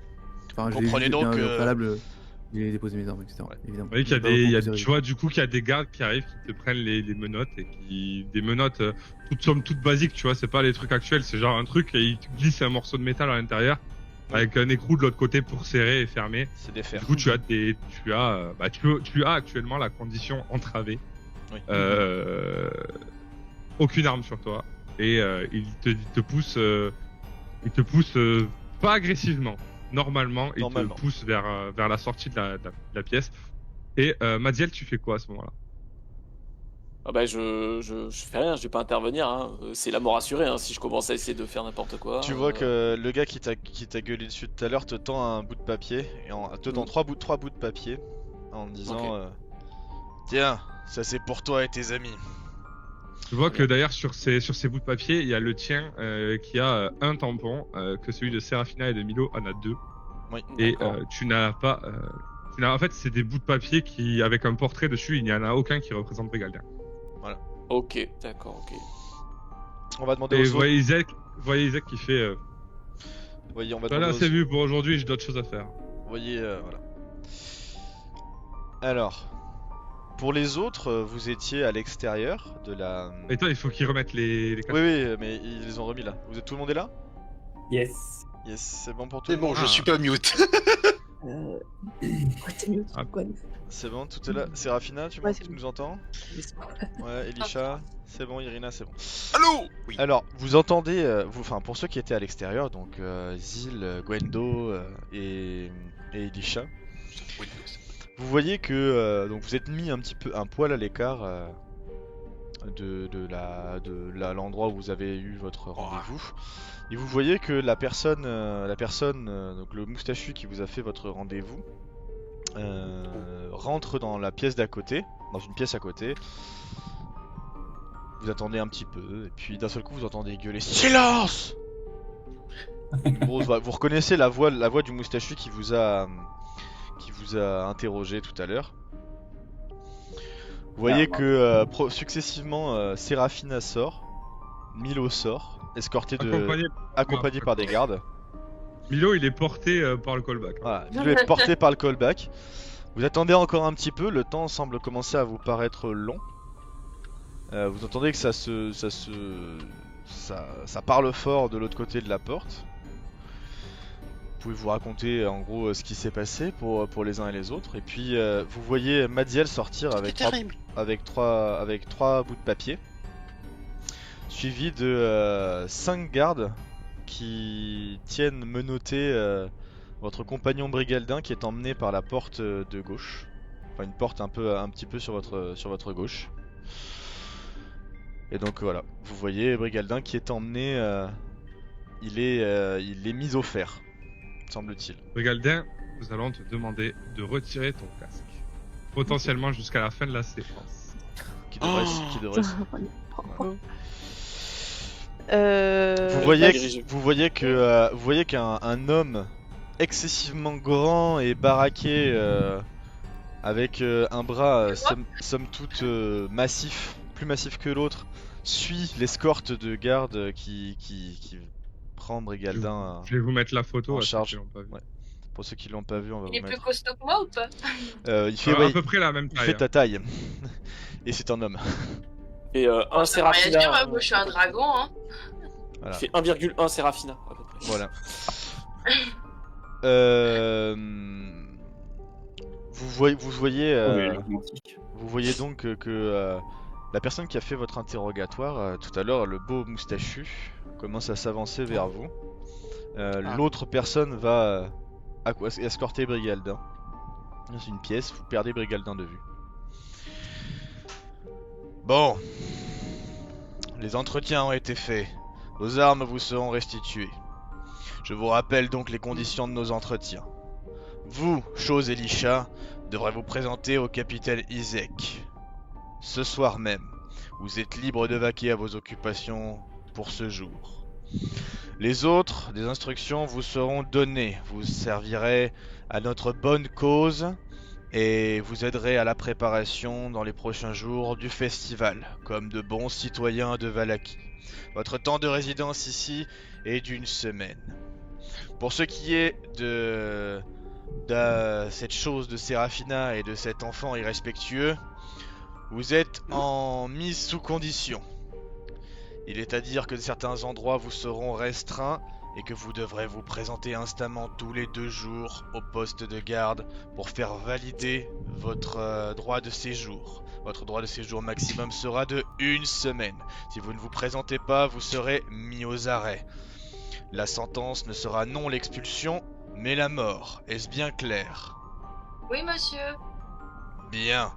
Enfin, j'ai Comprenez juste donc bien que- au préalable, j'ai déposé mes armes, etc. Évidemment. Oui, qu'il y a J'ai pas beaucoup tu posé vois du coup qu'il y a des gardes qui arrivent, qui te prennent les menottes et des menottes toutes somme toutes basiques, tu vois, c'est pas les trucs actuels, c'est genre un truc et ils te glissent un morceau de métal à l'intérieur avec un écrou de l'autre côté pour serrer et fermer. C'est des fers. Du coup, tu as actuellement la condition entravée. Oui. Aucune arme sur toi et il te pousse pas agressivement. Normalement, il te pousse vers la sortie de la pièce. Et Madziel, tu fais quoi à ce moment-là? Ah bah je fais rien, je vais pas intervenir, hein. C'est la mort assurée hein, si je commence à essayer de faire n'importe quoi. Tu vois que le gars qui t'a gueulé dessus tout à l'heure te tend un bout de papier, et te tend trois bouts de papier, en disant tiens, ça c'est pour toi et tes amis. Tu vois que d'ailleurs sur ces bouts de papier, il y a le tien qui a un tampon, que celui de Serafina et de Milo en a deux. Oui. Et tu n'as pas... en fait, c'est des bouts de papier qui, avec un portrait dessus, il n'y en a aucun qui représente Brigaldien. Voilà. Ok, d'accord, ok. On va demander Et aux vous voyez Isaac qui fait... Voyez, on va Voilà, demander c'est aux... vu pour aujourd'hui, j'ai d'autres choses à faire. Vous voyez, voilà. Alors, pour les autres, vous étiez à l'extérieur de la... Et toi, il faut qu'ils remettent les Oui, oui, mais ils les ont remis là. Tout le monde est là? Yes. Yes, c'est bon pour tout C'est le bon, monde. je suis pas mute. Quoi, t'es mute? Ah. Quoi? C'est bon, tout est là. Sérafina, tu Ouais, c'est bon. nous entends? Ouais, Elisha, c'est bon, Irina, c'est bon. Allô? Oui. Alors, vous entendez, pour ceux qui étaient à l'extérieur, donc Zil, Gwendo et Elisha, vous voyez que donc vous êtes mis un poil à l'écart de l'endroit où vous avez eu votre rendez-vous. Et vous voyez que la personne, donc le moustachu qui vous a fait votre rendez-vous, rentre dans la pièce d'à côté, dans une pièce à côté. Vous attendez un petit peu, et puis d'un seul coup vous entendez gueuler silence. Bon, vous reconnaissez la voix du moustachu qui vous a interrogé tout à l'heure. Vous voyez que successivement Serafina sort, Milo sort, accompagné par des gardes. Milo, il est porté par le callback. Voilà, Milo est porté par le callback. Vous attendez encore un petit peu, le temps semble commencer à vous paraître long. Vous entendez que ça parle fort de l'autre côté de la porte. pouvez vous raconter en gros ce qui s'est passé pour les uns et les autres. Et puis vous voyez Madiel sortir avec terrible. trois bouts de papier, suivi de 5 gardes qui tiennent menotté votre compagnon brigaldin qui est emmené par la porte de gauche. Enfin une porte un petit peu sur votre gauche. Et donc voilà, vous voyez brigaldin qui est emmené, il est mis au fer, semble-t-il. Brigaldin, nous allons te demander de retirer ton casque. Potentiellement jusqu'à la fin de la séquence. Qui devrait Vous voyez qu'un homme excessivement grand et baraqué, avec un bras somme toute massif, plus massif que l'autre, suit l'escorte de garde qui prend Brigaldin Je vais vous mettre la photo en à ceux charge. qui l'ont pas vu. Ouais. Pour ceux qui l'ont pas vu, on va Il est vous plus mettre. costaud que moi ou pas? Il fait À peu près la même il taille. fait ta taille. Et c'est un homme. Et un Ça veut rien Seraphina. dire, moi je suis un dragon, hein. Voilà. Il fait 1,1 Seraphina à peu près. Voilà. Vous voyez donc que la personne qui a fait votre interrogatoire tout à l'heure, le beau moustachu, commence à s'avancer vers vous. L'autre personne va escorter Brigaldin dans une pièce. Vous perdez Brigaldin de vue. Bon, les entretiens ont été faits. Vos armes vous seront restituées. Je vous rappelle donc les conditions de nos entretiens. Vous, Chose Elisha, devrez vous présenter au capitaine Izek. Ce soir même, vous êtes libre de vaquer à vos occupations pour ce jour. Les autres, des instructions vous seront données. Vous servirez à notre bonne cause et vous aiderez à la préparation dans les prochains jours du festival, comme de bons citoyens de Vallaki. Votre temps de résidence ici est d'1 semaine. Pour ce qui est de cette chose de Seraphina et de cet enfant irrespectueux, vous êtes en mise sous condition. Il est à dire que certains endroits vous seront restreints et que vous devrez vous présenter instamment tous les 2 jours au poste de garde pour faire valider votre droit de séjour. Votre droit de séjour maximum sera de 1 semaine. Si vous ne vous présentez pas, vous serez mis aux arrêts. La sentence ne sera non l'expulsion, mais la mort. Est-ce bien clair? Oui, monsieur. Bien.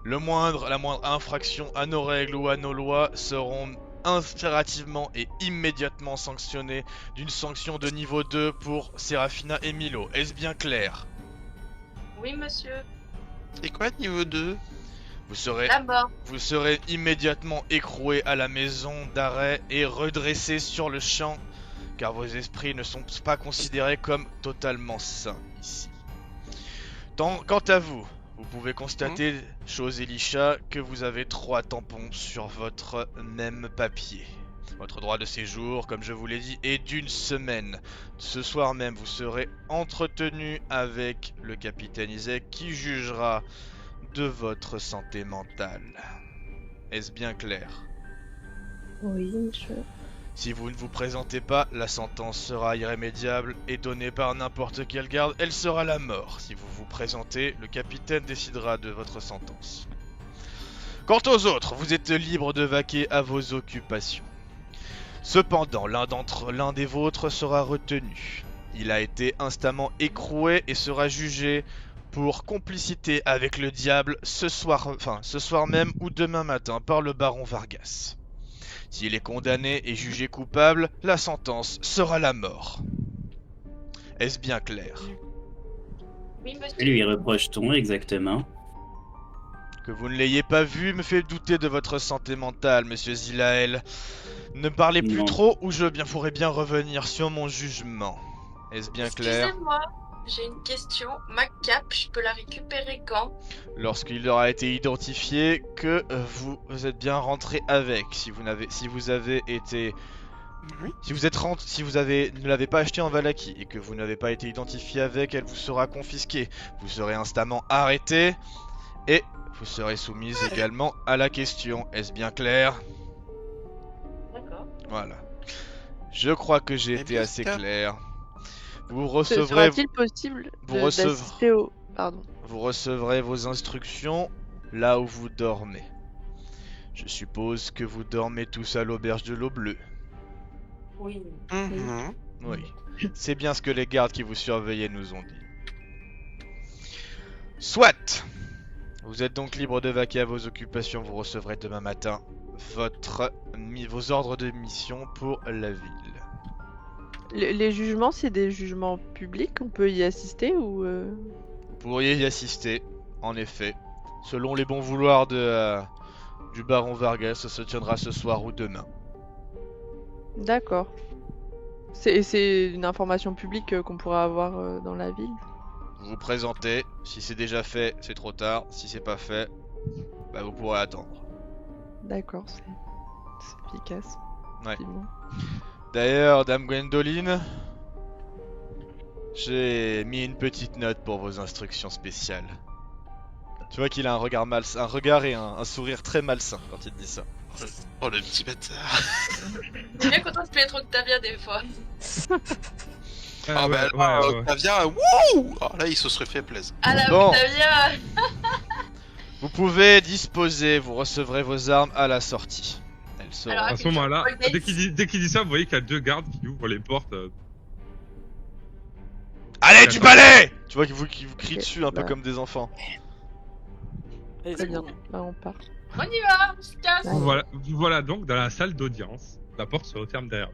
La moindre infraction à nos règles ou à nos lois seront impérativement et immédiatement sanctionnées d'une sanction de niveau 2 pour Seraphina et Milo. Est-ce bien clair? Oui, monsieur. Et quoi, niveau 2? La mort. Vous serez immédiatement écroué à la maison d'arrêt et redressé sur le champ, car vos esprits ne sont pas considérés comme totalement sains ici. Quant à vous, vous pouvez constater, Chose Elisha, que vous avez 3 tampons sur votre même papier. Votre droit de séjour, comme je vous l'ai dit, est d'1 semaine. Ce soir même, vous serez entretenu avec le capitaine Izek qui jugera de votre santé mentale. Est-ce bien clair? Oui, monsieur. Si vous ne vous présentez pas, la sentence sera irrémédiable et donnée par n'importe quelle garde, elle sera la mort. Si vous vous présentez, le capitaine décidera de votre sentence. Quant aux autres, vous êtes libre de vaquer à vos occupations. Cependant, l'un des vôtres sera retenu. Il a été instamment écroué et sera jugé pour complicité avec le diable ce soir même ou demain matin par le baron Vargas. S'il est condamné et jugé coupable, la sentence sera la mort. Est-ce bien clair? Oui, monsieur. Lui reproche-t-on exactement? Que vous ne l'ayez pas vu me fait douter de votre santé mentale, monsieur Zilael. Ne parlez plus Non. trop ou je pourrais bien revenir sur mon jugement. Est-ce bien clair? Excusez-moi, j'ai une question. Ma cape, je peux la récupérer quand? Lorsqu'il aura été identifié que vous êtes bien rentré avec. Si vous avez été... Oui. Si vous ne l'avez pas acheté en Vallaki et que vous n'avez pas été identifié avec, elle vous sera confisquée. Vous serez instamment arrêté et vous serez soumise également à la question. Est-ce bien clair? D'accord. Voilà. Je crois que j'ai Eh été bien, assez c'est clair. Vous recevrez, Sera-t-il possible vous recevez- d'assister au... Pardon. vous recevrez vos instructions là où vous dormez. Je suppose que vous dormez tous à l'auberge de l'eau bleue. Oui. Mhm. Oui. C'est bien ce que les gardes qui vous surveillaient nous ont dit. Soit. Vous êtes donc libre de vaquer à vos occupations. Vous recevrez demain matin vos ordres de mission pour la ville. Les jugements, c'est des jugements publics, on peut y assister ou... Vous pourriez y assister, en effet. Selon les bons vouloirs du baron Vargas, ça se tiendra ce soir ou demain. D'accord. C'est une information publique qu'on pourra avoir dans la ville. Vous vous présentez. Si c'est déjà fait, c'est trop tard. Si c'est pas fait, bah vous pourrez attendre. D'accord, c'est efficace. Ouais. effectivement. D'ailleurs, Dame Gwendoline, j'ai mis une petite note pour vos instructions spéciales. Tu vois qu'il a un regard malsain, un regard et un sourire très malsain quand il dit ça. Oh, le petit bâtard. Je suis bien contente de être Octavia des fois. Ah, bah, ouais. Octavia, wouh! Oh, là, il se serait fait plaisir. Ah la Bon. Octavia. Vous pouvez disposer, vous recevrez vos armes à la sortie. Elles seront... Alors, À ce moment-là, Paul dès qu'il dit ça, vous voyez qu'il y a deux gardes qui ouvrent les portes. Allez du balai! Tu vois qu'ils vous crient Ok, dessus un peu bah. comme des enfants. Allez, Très c'est bien, bon. là on part. On y va, on se casse. Vous voilà donc dans la salle d'audience. La porte se referme derrière.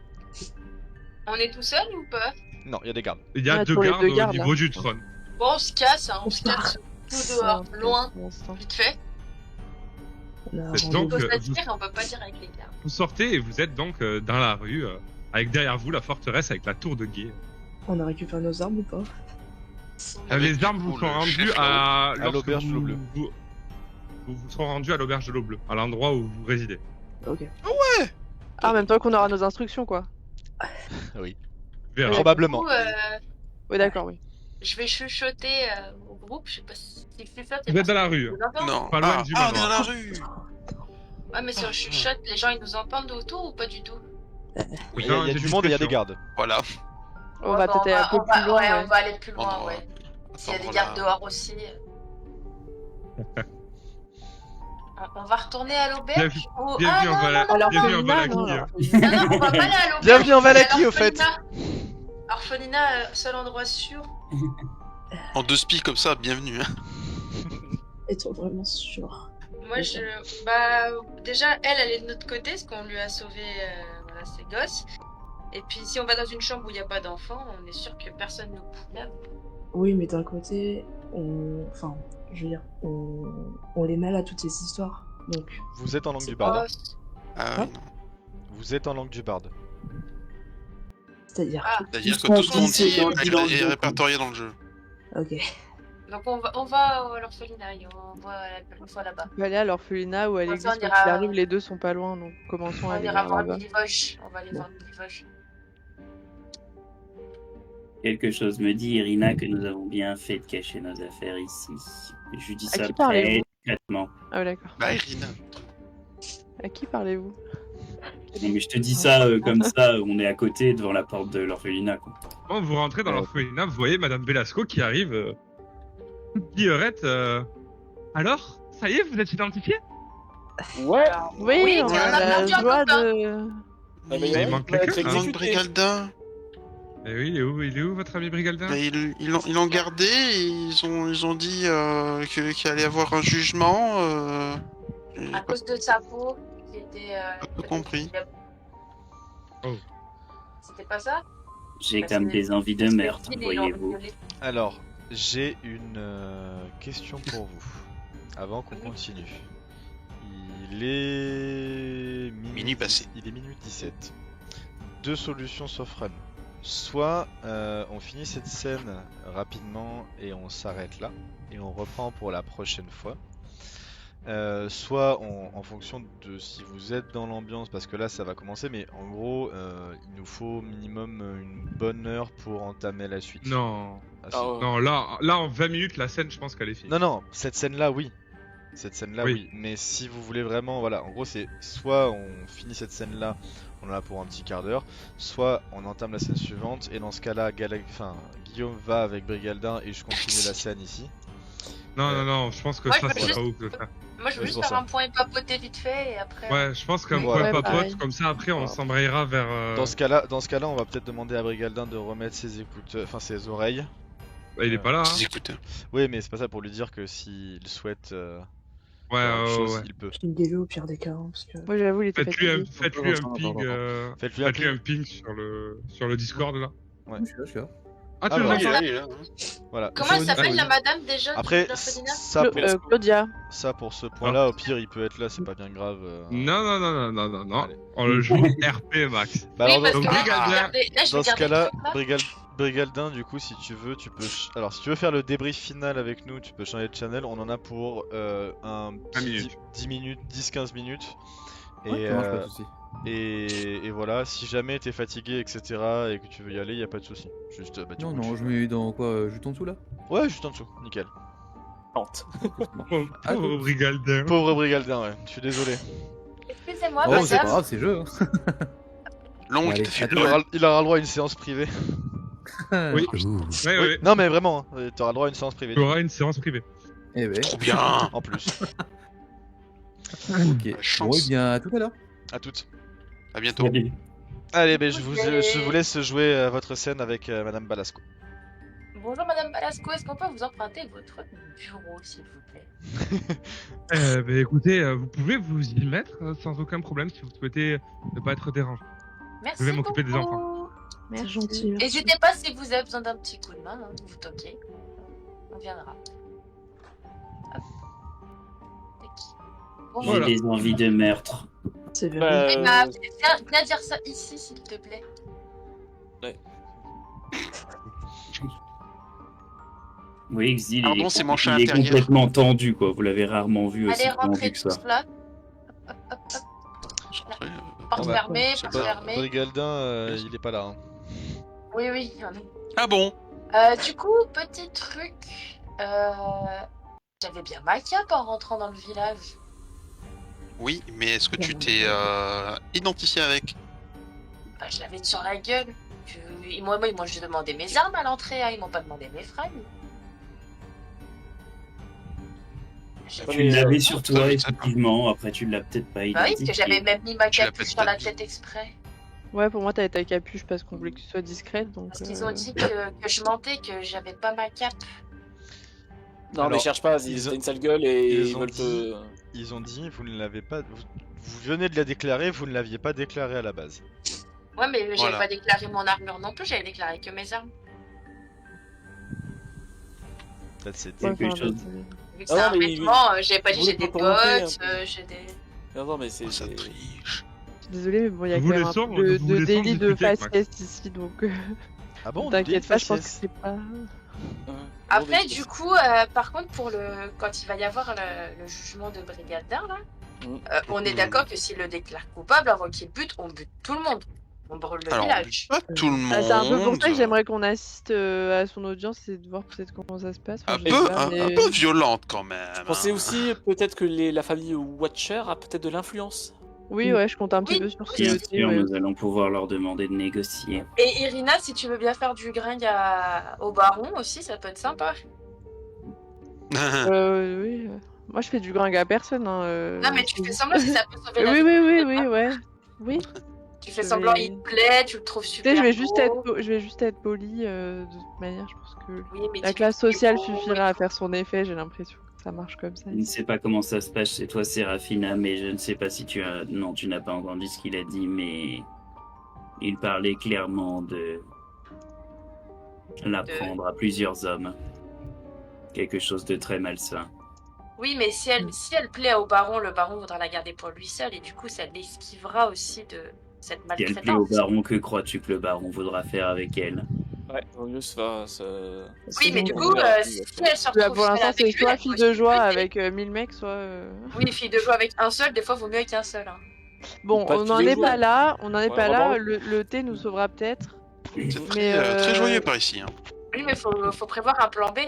On est tout seul ou pas? Non, il y a des gardes. Il y a Ah, deux pour les gardes deux au gardes, niveau là. du trône. Bon, on se casse, hein, on se casse tout dehors, loin, Pour l'instant. vite fait. On a C'est rendez-vous. donc- On peut vous- pas dire et on peut pas dire avec les gars. Vous sortez et vous êtes donc dans la rue, avec derrière vous la forteresse avec la tour de guet. On a récupéré nos armes ou pas? Avec Les du armes coup vous sont le rendues chef, à lorsque l'auberge de l'eau bleue. Vous serez rendus à l'auberge de l'eau bleue, à l'endroit où vous résidez. Ok. Ah, en même temps qu'on aura nos instructions, quoi. Oui. Verra. Probablement. Du coup, Oui, d'accord, oui. je vais chuchoter au groupe, je sais pas si je chuchote. Vous êtes dans la rue. Vous entendez? Non. Pas loin du on est manoir. dans la rue. Ouais, mais si on chuchote, les gens ils nous entendent autour ou pas du tout? Il y a du monde et il y a des gardes. Voilà. On va peut-être aller un peu on va- plus loin. ouais, ouais. on va aller plus loin, On- ouais. S'il y a des Attends, gardes voilà. dehors aussi. On va retourner à l'auberge ou... Bienvenue en Valaki. Alors, Bienvenue en Felina, Valaki. non, Non, non, on va pas aller à l'auberge. Bienvenue en Valaki, C'est à au fait. Orphelinat, seul endroit sûr. En deux spies comme ça, bienvenue. Hein. Est-on vraiment sûr? Moi, bah, déjà, elle est de notre côté, parce qu'on lui a sauvé voilà, ses gosses. Et puis, si on va dans une chambre où il n'y a pas d'enfants, on est sûr que personne nous kidnappe. Oui, mais d'un côté, enfin, je veux dire, on les mêle à toutes ces histoires. Donc, Vous êtes en langue du Oh, barde. Ah, Hein oui, non. Vous êtes en langue du barde. c'est-à-dire. Ah, C'est-à-dire que Ils tout ce sont qu'on glissés dit dans le est jeu. répertorié dans le jeu. Ok. donc on va à l'orphelinat, et on va une fois là-bas. On peut aller à l'orphelinat ou à Comme l'église, ça, on quoi ira- qu'il arrive, les deux sont pas loin, donc commençons à On aller ira vers voir là-bas. Milivoche. On va aller voir Milivoche. Quelque chose me dit, Irina, que nous avons bien fait de cacher nos affaires ici. Je lui dis À ça qui très parlez-vous discrètement. Ah oui, d'accord. Bah, Irina. À qui parlez-vous? Non, mais je te dis ça comme ça, on est à côté devant la porte de l'orphelinat. Quoi. Bon, vous rentrez dans l'orphelinat, vous voyez Madame Velasco qui arrive. Guillerette, alors, ça y est, vous êtes identifié? Ouais. Oui, Oui, on tiens, a on a la perdu un joie copain. de... Ah, mais Il ouais, manque il va quelqu'un, être hein. Manque exécuté. Brigaldin. Eh oui, il est où votre ami Brigaldin? Bah, ils l'ont gardé et ils ont dit qu'il allait y avoir un jugement. J'ai À pas cause de sa peau, qui était. tout compris. Oh. C'était pas ça? J'ai Parce comme que- des envies de meurtre, Ils l'ont voyez-vous. violé. Alors, j'ai une question pour vous. Avant qu'on continue. Il est... Minuit passé. Il est minuit 17. Deux solutions s'offrent à nous. Soit on finit cette scène rapidement et on s'arrête là. Et on reprend pour la prochaine fois. Soit en fonction de si vous êtes dans l'ambiance, parce que là ça va commencer, mais en gros il nous faut minimum une bonne heure pour entamer la suite. Non. Ah, si. Ah ouais. Non, là, en 20 minutes, la scène, je pense qu'elle est finie. Non, cette scène là, oui. Cette scène-là, Oui. oui. Mais si vous voulez vraiment, voilà, en gros, c'est soit on finit cette scène-là, on en a pour un petit quart d'heure, soit on entame la scène suivante, et dans ce cas-là, Guillaume va avec Brigaldin et je continue la scène ici. Non, je pense que Moi, ça, je c'est veux pas juste- ouf de faire. Moi, je veux Ouais, juste c'est pour faire ça. un point et papoter vite fait et après. Ouais, je pense qu'un Ouais, point papote, pareil. comme ça, après, on Voilà. s'embrayera vers. Dans ce cas-là, on va peut-être demander à Brigaldin de remettre ses écouteurs, enfin ses oreilles. Bah, il est pas là, hein. Des écouteurs. Oui, mais c'est pas ça pour lui dire que s'il souhaite Ouais, faire autre chose, ouais. il peut. Pingez-le au pire des cas, hein, parce que... Moi, j'avoue, il était Faites-lui un, fatigué. faites-lui un Attends, ping, attends. Faites-lui un faites-lui un ping. ping sur le Discord là. Je suis là. Ah, Ah, tu le bah, Il est entends là, il est là. Voilà. Comment elle Sur s'appelle le- la madame déjà Après, de l'orphelinat ça pour, Claudia. ça pour ce point-là, au pire, il peut être là, c'est pas bien grave. Non. Allez. On le joue RP max. Bah, Oui, alors, parce donc, que là, je vais Brigaldin- regarder- là, je vais dans ce regarder cas-là, le truc, là. Brigaldin, du coup, si tu veux, tu peux. Alors, si tu veux faire le débrief final avec nous, tu peux changer de channel. On en a pour un petit minutes. 10 minutes, 10-15 minutes. Ouais, Et, ça marche, pas de soucis. et voilà, si jamais t'es fatigué, etc., et que tu veux y aller, y a pas de souci. Juste, bah, du Non, coup, non, tu- je mets dans quoi juste en dessous là? Ouais, juste en dessous, nickel. Plante. Ah, Pauvre Brigaldin. Pauvre Brigaldin, ouais, je suis désolé. Excusez-moi, Oh, c'est pas madame. grave, c'est jeu. Longue, Allez, t'as fait attends. Il aura le droit à une séance privée. Oui. Ouh. Ouais. Non, mais vraiment, hein, t'auras le droit à une séance privée. Tu auras une séance privée. Eh ben, trop bien. En plus. ok. chance. Bon, et bien, à tout à l'heure. À toutes. À bientôt. Salut. Allez, ben, Ok. je vous laisse jouer votre scène avec Madame Balasco. Bonjour Madame Balasco, est-ce qu'on peut vous emprunter votre bureau, s'il vous plaît? Bah, écoutez, vous pouvez vous y mettre sans aucun problème si vous souhaitez ne pas être dérangé. Merci Je vais m'occuper des beaucoup. C'est gentil, merci. N'hésitez pas si vous avez besoin d'un petit coup de main, hein, vous toquez. On viendra. Hop. Tac. Bon, J'ai Voilà. des envies de meurtre. C'est vrai. Eh ben, viens dire ça ici, s'il te plaît. Oui, Xil, Pardon, c'est mon chat il est intérieur. complètement tendu, quoi. Vous l'avez rarement vu aussi Allez, tendu rentrez que ça. tous là. Hop, hop, hop. Porte bah, fermée, c'est porte pas- fermée. Brigaldin, il est pas là. Hein. Oui, oui. Ah bon? Du coup, petit truc. J'avais bien ma cape en rentrant dans le village. Oui, mais est-ce que tu t'es identifié avec? Bah, je l'avais sur la gueule. Ils m'ont juste demandé mes armes à l'entrée, hein. Ils m'ont pas demandé mes fringues. Tu l'avais sur toi, effectivement. Après, tu l'as peut-être pas Bah oui, identifié. parce que j'avais même mis ma Tu l'as capuche peut-être sur la pas dit. tête exprès. Ouais, pour moi, t'avais ta capuche parce qu'on voulait que tu sois discrète, donc... Parce qu'ils ont dit que je mentais, que j'avais pas ma cape. Non, Alors, mais cherche pas, ils ils ont- ont une sale gueule et ils ils ont veulent dit- te. Ils ont dit, vous ne l'avez pas. Vous venez de la déclarer, vous ne l'aviez pas déclaré à la base. Ouais, mais j'avais Voilà. pas déclaré mon armure non plus, j'avais déclaré que mes armes. That's it. Ouais, quelque enfin, chose. Vu que Ah c'est non, un mais vêtement, j'avais pas dit vous j'ai voulez des pas commenter, bottes, hein. j'ai des... Non, mais c'est. Oh, ça c'est- triche. Désolée, mais bon, il y a Vous quand même voulez un sans- peu de vous voulez sans délit de discuter avec Max. faciès ici, donc... Ah bon, T'inquiète des pas, je pense que faciès. c'est pas... Après, du coup, par contre, pour quand il va y avoir le jugement de Brigaldin, là, on est d'accord que s'il le déclare coupable, avant qu'il bute, on bute tout le monde. On brûle le Alors, village. pas tout le monde. Ah, c'est un peu pour ça que j'aimerais qu'on assiste à son audience et de voir peut-être comment ça se passe. Enfin, Un je peu, sais pas, mais- un peu violente quand même. Je pensais hein. aussi peut-être que la famille Watcher a peut-être de l'influence. Oui, ouais, je compte un petit Oui, peu sur ce Bien côté, sûr, ouais. nous allons pouvoir leur demander de négocier. Et Irina, si tu veux bien faire du gringue au baron aussi, ça peut être sympa. Oui. Moi, je fais du gringue à personne. Hein, Non, mais tu fais semblant si ça peut sauver la Oui, vie. oui, ouais. Oui. Tu fais Je semblant, vais- il te plaît, tu le trouves Tu super sais, je vais beau. juste être polie. De toute manière, je pense que Oui, mais la tu classe dis que sociale c'est beau, suffira à faire son effet. J'ai l'impression que ça marche comme ça. Je ne sais pas comment ça se passe chez toi, Séraphina, mais je ne sais pas si tu as... Non, tu n'as pas entendu ce qu'il a dit, mais... Il parlait clairement de... l'apprendre à plusieurs hommes. Quelque chose de très malsain. Oui, mais si elle plaît au baron, le baron voudra la garder pour lui seul, et du coup, ça l'esquivera aussi de cette Si elle plaît au maltraitance. baron, que crois-tu que le baron voudra faire avec elle? Ouais, vaut mieux se faire. Oui, mais du coup, si elle se Bah, retrouve pour seule l'instant, avec c'est lui, soit elle fille peut de aussi joie buter. avec 1000 mecs, soit. Oui, fille de joie avec un seul, des fois, vaut mieux qu'un seul. Hein. Bon, Pas on tous n'en les est jours. pas là. On n'en est Ouais, pas on va là. voir. Le thé nous sauvera peut-être. C'est Mais, très joyeux par ici. Hein. Oui, mais faut prévoir un plan B.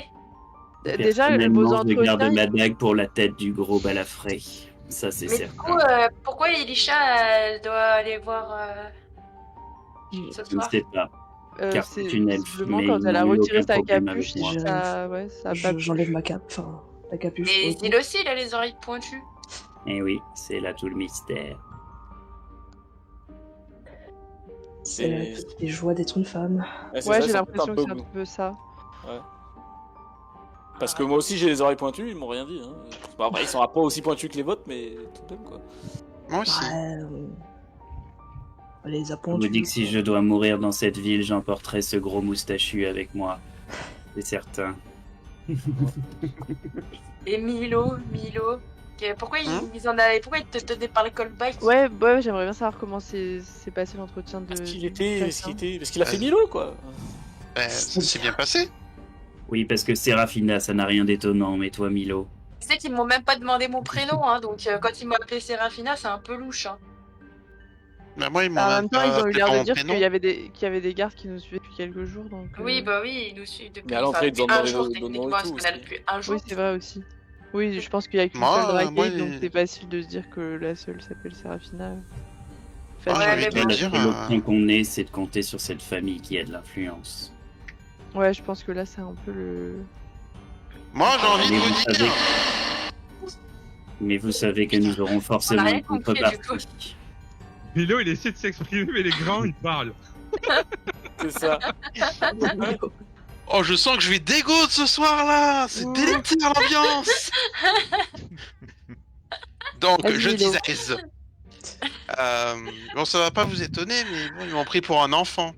Déjà, vos Personnellement, je garde entretiens. ma dague pour la tête du gros balafré. Ça, c'est Mais du certain. coup, pourquoi Elisha, elle doit aller voir ce Je ne soir? sais pas. Car C'est c'est une elfe, visiblement mais quand ils elle a n'ont eu retiré aucun sa problème capuche, avec moi. ça, ouais, ça a pas J'enlève plu. ma cape, enfin, la capuche. pour Et le coup. il aussi, il a les oreilles pointues. Eh oui, c'est là tout le mystère. C'est la Et- petite joie d'être une femme. c'est Ouais, ça, j'ai ils sont l'impression que c'est un peu- peu ça. Parce que moi aussi j'ai les oreilles pointues, ils m'ont rien dit. Hein. Bon, après, ils sont pas aussi pointus que les vôtres, mais tout de même quoi. Moi aussi. Elle les a Je me pointues. dis que si je dois mourir dans cette ville, j'emporterai ce gros moustachu avec moi. C'est certain. Et Milo. Pourquoi pourquoi il te tenait par le callback? Ouais, j'aimerais bien savoir comment s'est passé l'entretien de. Parce d'invitation. qu'il a fait Milo quoi. Ça s'est bien passé. Oui, parce que Sérafina, ça n'a rien d'étonnant, mais toi, Milo. Tu sais qu'ils m'ont même pas demandé mon prénom, hein, donc quand ils m'ont appelé Sérafina, c'est un peu louche. Hein. Bah, moi, ils m'ont En même temps, ils ont eu appelé l'air par de mon dire prénom. qu'il y avait des gardes qui nous suivaient depuis quelques jours, donc. Oui, bah oui, ils nous suivent depuis, Mais à l'entrée, ils depuis ont un demandé jour, nos noms et techniquement, tout parce qu'on a aussi. depuis un jour. Oui, c'est vrai aussi. Oui, je pense qu'il y a qu'une Moi, seule moi, Drake, donc il- c'est facile de se dire que la seule s'appelle Sérafina. Ah, j'ai Ouais, envie mais de bon. le dire. L'option qu'on ait, c'est de compter sur cette famille qui a de l'influence. Ouais, je pense que là, c'est un peu le. Moi, j'ai envie de Mais vous savez... dire. Mais vous savez que nous aurons forcément rien une compris, du contrepartie. Milo, il essaie de s'exprimer, mais les grands, ils parlent. C'est ça. Oh, je sens que je vais dégoûter ce soir là. C'est délétère l'ambiance. Donc, Vas-y, je Milo. disais. Bon, ça va pas vous étonner, mais bon, ils m'ont pris pour un enfant.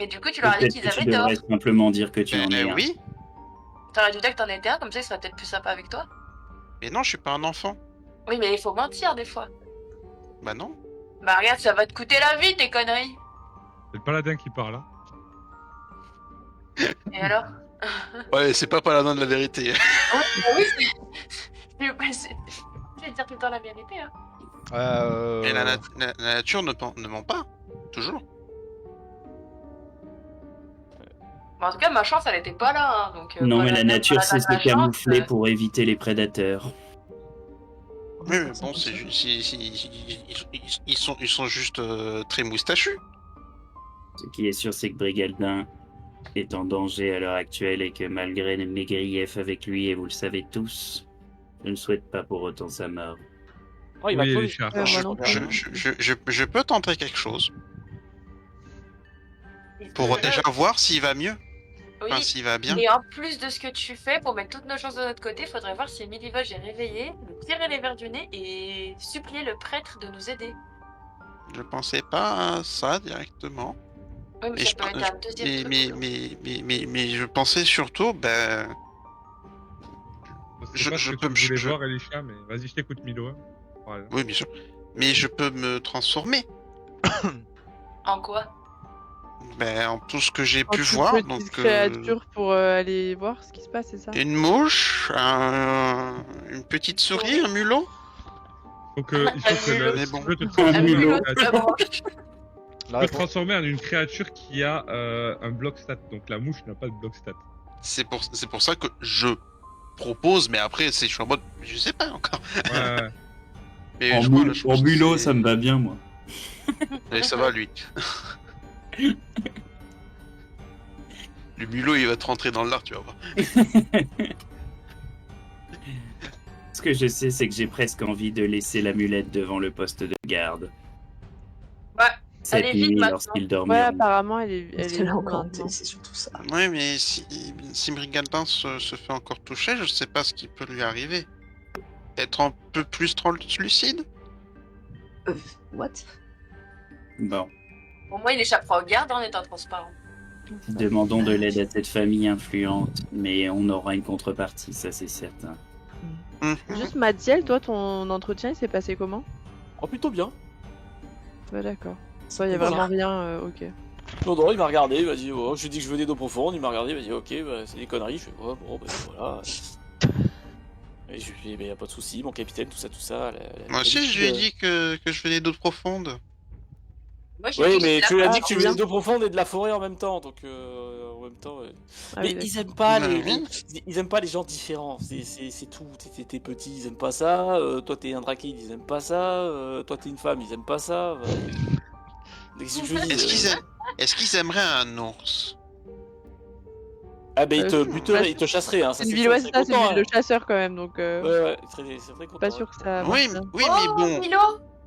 Et du coup, tu leur as dit Peut-être qu'ils que tu avaient tort. devrais simplement dire que tu en es un. Oui, T'aurais dû dire que t'en étais un, comme ça, il serait peut-être plus sympa avec toi. mais non, je suis pas un enfant. Oui, mais il faut mentir des fois. Bah non. Bah regarde, ça va te coûter la vie, tes conneries. C'est le paladin qui parle. Hein. Et alors? Ouais, c'est pas paladin de la vérité. Oui, je vais dire tout le temps la vérité. Hein. Mais la nature ne ment pas. Toujours. Bon, en tout cas, ma chance, elle était pas là. Hein, donc, Non, mais voilà, la nature voilà, sait se la chance, camoufler pour éviter les prédateurs. Oui, mais bon, c'est ils sont juste très moustachus. Ce qui est sûr, c'est que Brigaldin est en danger à l'heure actuelle et que malgré mes griefs avec lui, et vous le savez tous, je ne souhaite pas pour autant sa mort. Oh, il va Oui, crever. les chats. moi non plus. Je peux tenter quelque chose pour Voilà. déjà voir s'il va mieux. Oui. Enfin, s'il va bien. Et en plus de ce que tu fais, pour mettre toutes nos chances de notre côté, il faudrait voir si Milivoge est réveillé, lui tirer les verres du nez et supplier le prêtre de nous aider. Je pensais pas à ça directement. Oui, mais Mais ça peut être un deuxième truc. mais je pensais surtout, ben, Je sais pas Je ce que peux- tu voulais je- voir, Elisha, mais vas-y, je t'écoute, Milo. Hein. Voilà. oui, bien sûr. Mais je peux me transformer, En quoi? ben, en tout ce que j'ai En pu toute voir. petite Donc, créature pour aller voir ce qui se passe, c'est ça? une mouche, une petite souris, un mulot. Donc, il faut que Mais si bon. tu veux te Un transformer en mulot, une la créature, branche. La tu peux te réponse- transformer en une créature qui a un bloc stat. Donc, la mouche n'a pas de bloc stat. C'est pour ça que je propose, mais après, je suis en mode, je sais pas encore. Ouais. Mais En, je crois, là, je en pense que mulot, c'est- ça me va bien, moi. Allez, ça va, lui. Le mulot, il va te rentrer dans l'art, tu vas voir. Ce que je sais, c'est que j'ai presque envie de laisser l'amulette devant le poste de garde. Ouais, Cette allez vite nuit, maintenant. lorsqu'ils Ouais, dormiront. apparemment, elle est Parce qu'elle est encore maintenant. hanté, c'est surtout ça. Ouais, mais si Brigaldin se fait encore toucher, je sais pas ce qui peut lui arriver. Être un peu plus translucide? What? Bon, Au moins, il échappera au garde en étant transparent. demandons de l'aide à cette famille influente, mais on aura une contrepartie, ça c'est certain. Mhm. Juste Mathiel, toi, ton entretien, il s'est passé comment? Oh, plutôt bien. Ouais, d'accord. Toi, il y a Voilà. vraiment rien, ok. Non, il m'a regardé, il m'a dit, oh, je lui ai dit que je venais d'eau profonde, il m'a regardé, il m'a dit, ok, bah, c'est des conneries. Je fais, ouais, bon, bah, voilà. Et je lui ai dit, bah, y a pas de soucis, mon capitaine, tout ça. Moi aussi, je lui ai dit que je venais d'eau profonde. Moi, j'ai Oui, dit mais que tu la- as dit que tu bien. voulais de l'eau profonde et de la forêt en même temps, donc en même temps. Ouais. Ah Mais oui, ils aiment pas Bah, ils aiment pas les gens différents. C'est tout. T'es petit, ils aiment pas ça. Toi, t'es un drakeid, ils aiment pas ça. Toi, t'es une femme, ils aiment pas ça. Qu'est-ce que je dis, Est-ce qu'ils aimeraient un ours? Ah ben ils te Euh, buteraient, ils te chasseraient. Hein. Ça, C'est une c'est ville, sûr, ouais, ils c'est seraient ça, c'est une contents, ville de chasseurs quand même, donc Ouais, ils seraient très contents. pas sûr que ça Oui, marche bien. oui, Oh, mais bon. Milo,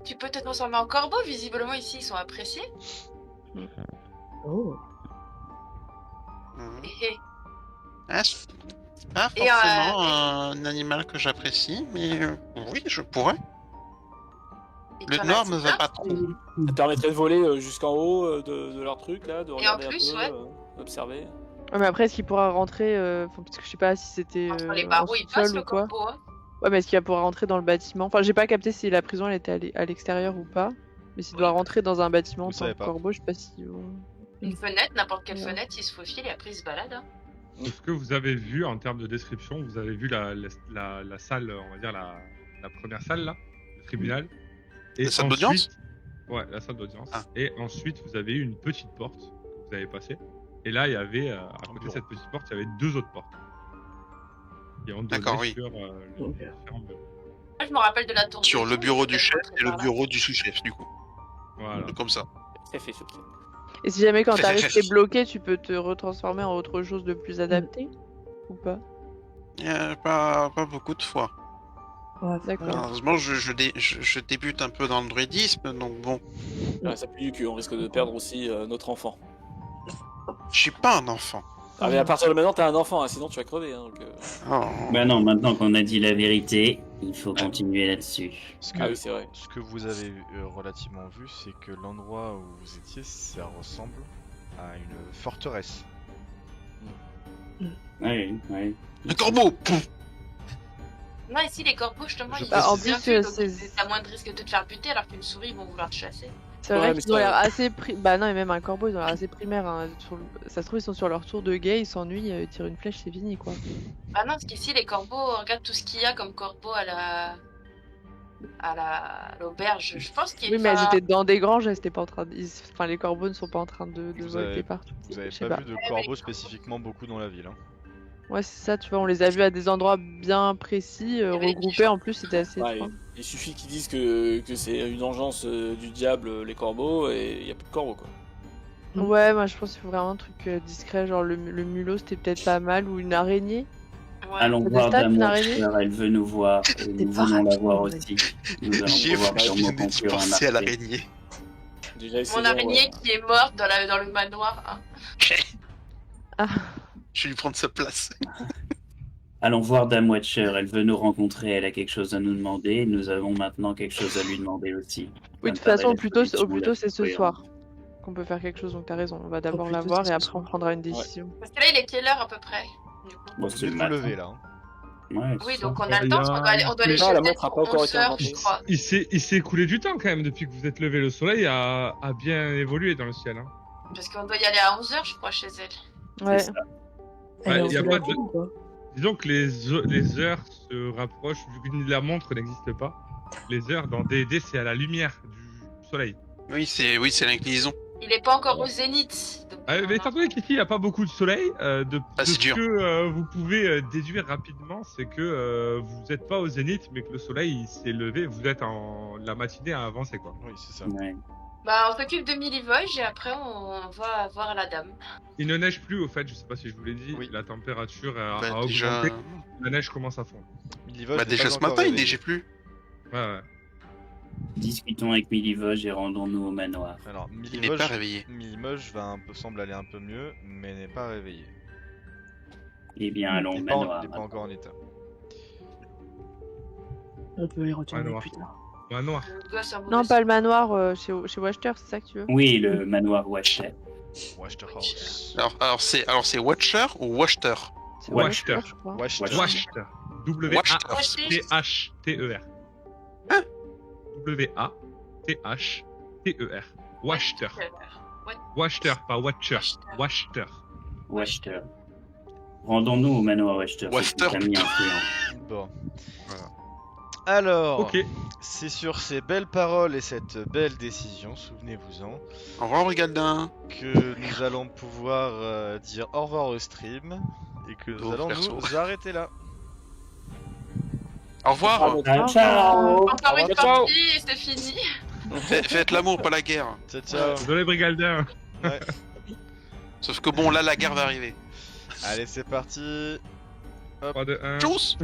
tu peux te transformer en corbeau. Visiblement, ici, ils sont appréciés. Oh. Mhm. Et Ah, c'est pas Et, forcément un animal que j'apprécie, mais oui, je pourrais. Le noir me va pas trop. Ça te permettrait de voler jusqu'en haut de leur truc là, de regarder plus, un peu, ouais. observer. Ouais, mais après, est-ce qu'il pourra rentrer parce que je sais pas si c'était Entre les en barreaux, il passe sous-sol le ou quoi. corbeau. Hein. Ouais, mais est-ce qu'il pourra rentrer dans le bâtiment? Enfin, j'ai pas capté si la prison elle était à l'extérieur ou pas. Mais s'il doit rentrer dans un bâtiment en Vous tant savez que pas. corbeau, je sais pas si. Une fenêtre, n'importe quelle Ouais. fenêtre, il se faufile et après il se balade. Hein. De ce que vous avez vu en termes de description, vous avez vu la salle, on va dire la première salle là, le tribunal. Et La salle d'audience? ensuite, ouais, la salle d'audience. Ah. Et ensuite, vous avez eu une petite porte que vous avez passée. Et là, il y avait, à côté de bureau. cette petite porte, il y avait 2 autres portes. Qui ont donné D'accord, oui. sur les Ok. différents bureaux. Moi, je me rappelle de la tour. Sur de le Dieu, bureau il du était chef rentré et le par là. bureau du sous-chef, du coup. Voilà. Comme ça. C'est fait subtil. Et si jamais quand t'arrives t'es bloqué, tu peux te retransformer en autre chose de plus adapté ou pas? Pas beaucoup de fois. Ouais, D'accord. Malheureusement, je débute un peu dans le druidisme, donc bon. Ouais, ça pue du cul, on risque de perdre aussi notre enfant. Je suis pas un enfant. Ah mais à partir de maintenant t'es un enfant, hein, sinon tu vas crever. Hein, donc, Oh. Bah non, maintenant qu'on a dit la vérité, il faut continuer là-dessus. Ce que, Ah oui c'est vrai. ce que vous avez relativement vu, c'est que l'endroit où vous étiez, ça ressemble à une forteresse. Ouais, ouais. Un corbeau! Pouf. Non, ici, les corbeaux, justement, Je ils Bah, en sont bien plus, vus, donc c'est- t'as moins de risque de te faire buter alors qu'une souris, ils vont vouloir te chasser. C'est Ouais, vrai mais qu'ils ont ça- l'air assez Bah non, et même un corbeau, ils ont l'air assez primaires. Hein. Ça se trouve, ils sont sur leur tour de guet, ils s'ennuient, ils tirent une flèche, c'est fini quoi. Ah non, parce qu'ici, les corbeaux, regarde tout ce qu'il y a comme corbeaux à l'auberge. Je pense qu'il Oui, mais elles va- étaient dans des granges, elles étaient pas en train de... Enfin, les corbeaux ne sont pas en train de Vous voler avez- partout. Vous avez Je sais pas pas. vu de corbeaux spécifiquement beaucoup dans la ville. Hein. Ouais, c'est ça, tu vois, on les a vus à des endroits bien précis, avait des regroupés, pigeons. en plus, c'était assez Ouais, étroit. il suffit qu'ils disent que c'est une engeance du diable les corbeaux et il y a plus de corbeaux quoi. Ouais, moi je pense qu'il faut vraiment un truc discret, genre le mulot c'était peut-être pas mal, ou une araignée. Ouais. Allons T'as des voir stats, Dame une araignée Watcher, elle veut nous voir, et nous pas voulons la rapide, voir ouais. aussi. Nous allons J'ai pouvoir sûrement d'y conclure un penser à marché. l'araignée. Déjà Mon essayons, araignée qui est morte dans le manoir. Hein. Ah, Je vais lui prendre sa place. Allons voir Dame Watcher, elle veut nous rencontrer, elle a quelque chose à nous demander, nous avons maintenant quelque chose à lui demander aussi. oui, Ça de toute me paraît façon, la au solution plus la tôt plus c'est ce cohérente. soir qu'on peut faire quelque chose, donc t'as raison, on va d'abord la plutôt voir c'est et ce après on soir. prendra une décision. Parce que là, il est quelle heure à peu près du coup Bon, Vous c'est venez le de vous matin. lever là. Hein. Ouais, Oui, c'est donc ça. on a le temps, parce qu'on doit aller Ah, la chez elle montre a pour pas encore 11 été heures, inventée. je crois. Il s'est écoulé du temps quand même depuis que vous êtes levé. Le soleil a bien évolué dans le ciel. Hein. Parce qu'on doit y aller à 11 heures, je crois, chez elle. Ouais. C'est ça. Elle Ouais, est y a en pas soleil de- ou pas? Disons que les heures se rapprochent, vu que la montre n'existe pas. Les heures dans D&D, c'est à la lumière du soleil. Oui, c'est l'inclinaison. Il est pas encore au zénith. Donc, Mais étant donné qu'ici, il n'y a pas beaucoup de soleil, de c'est ce dur. que vous pouvez déduire rapidement, c'est que vous n'êtes pas au zénith, mais que le soleil il s'est levé, vous êtes en la matinée à avancer, quoi. Oui, c'est ça. Ouais. Bah, on s'occupe de Milivoge et après on va voir la dame. Il ne neige plus, au fait, je sais pas si je vous l'ai dit, Oui. la température a Bah, augmenté, déjà, la neige commence à fondre. Milivoge bah, n'est déjà pas ce encore matin, il réveillé. neigeait plus. Ouais. Discutons avec Milivoge et rendons-nous au manoir. Alors, Il n'est pas réveillé. Milimoge semble aller un peu mieux, mais n'est pas réveillé. Eh bien, allons Il au n'est pas, manoir. il est pas encore en état. On peut les retourner Manoir. plus tard. Manoir. Le gosse a mauvais Non, sang. pas le manoir chez Watcher, c'est ça que tu veux? Oui, le manoir Watcher. Waterhouse. Alors c'est Watcher ou Watcher? C'est Watcher. je crois. Wachter. Wachter. W-A-T-H-T-E-R. Hein? W-A-T-H-T-E-R. Wachter. Ouais. Wachter, pas Watcher. Wachter. Wachter. Watcher. Rendons-nous au manoir Watcher. Watcher, C'est ami putain. influent. Bon. Alors, Ok. c'est sur ces belles paroles et cette belle décision, souvenez-vous-en, Au revoir, Brigaldin. que nous allons pouvoir dire au revoir au stream et que nous Au allons perso. nous arrêter là. Au revoir. Ah, ciao. Encore une Ciao. partie et c'est fini. Faites l'amour, pas la guerre. Ciao, ciao. Désolé, Brigaldin. Ouais. Sauf que bon, là, la guerre va arriver. Allez, c'est parti. 3, 2, 1. Tchuss.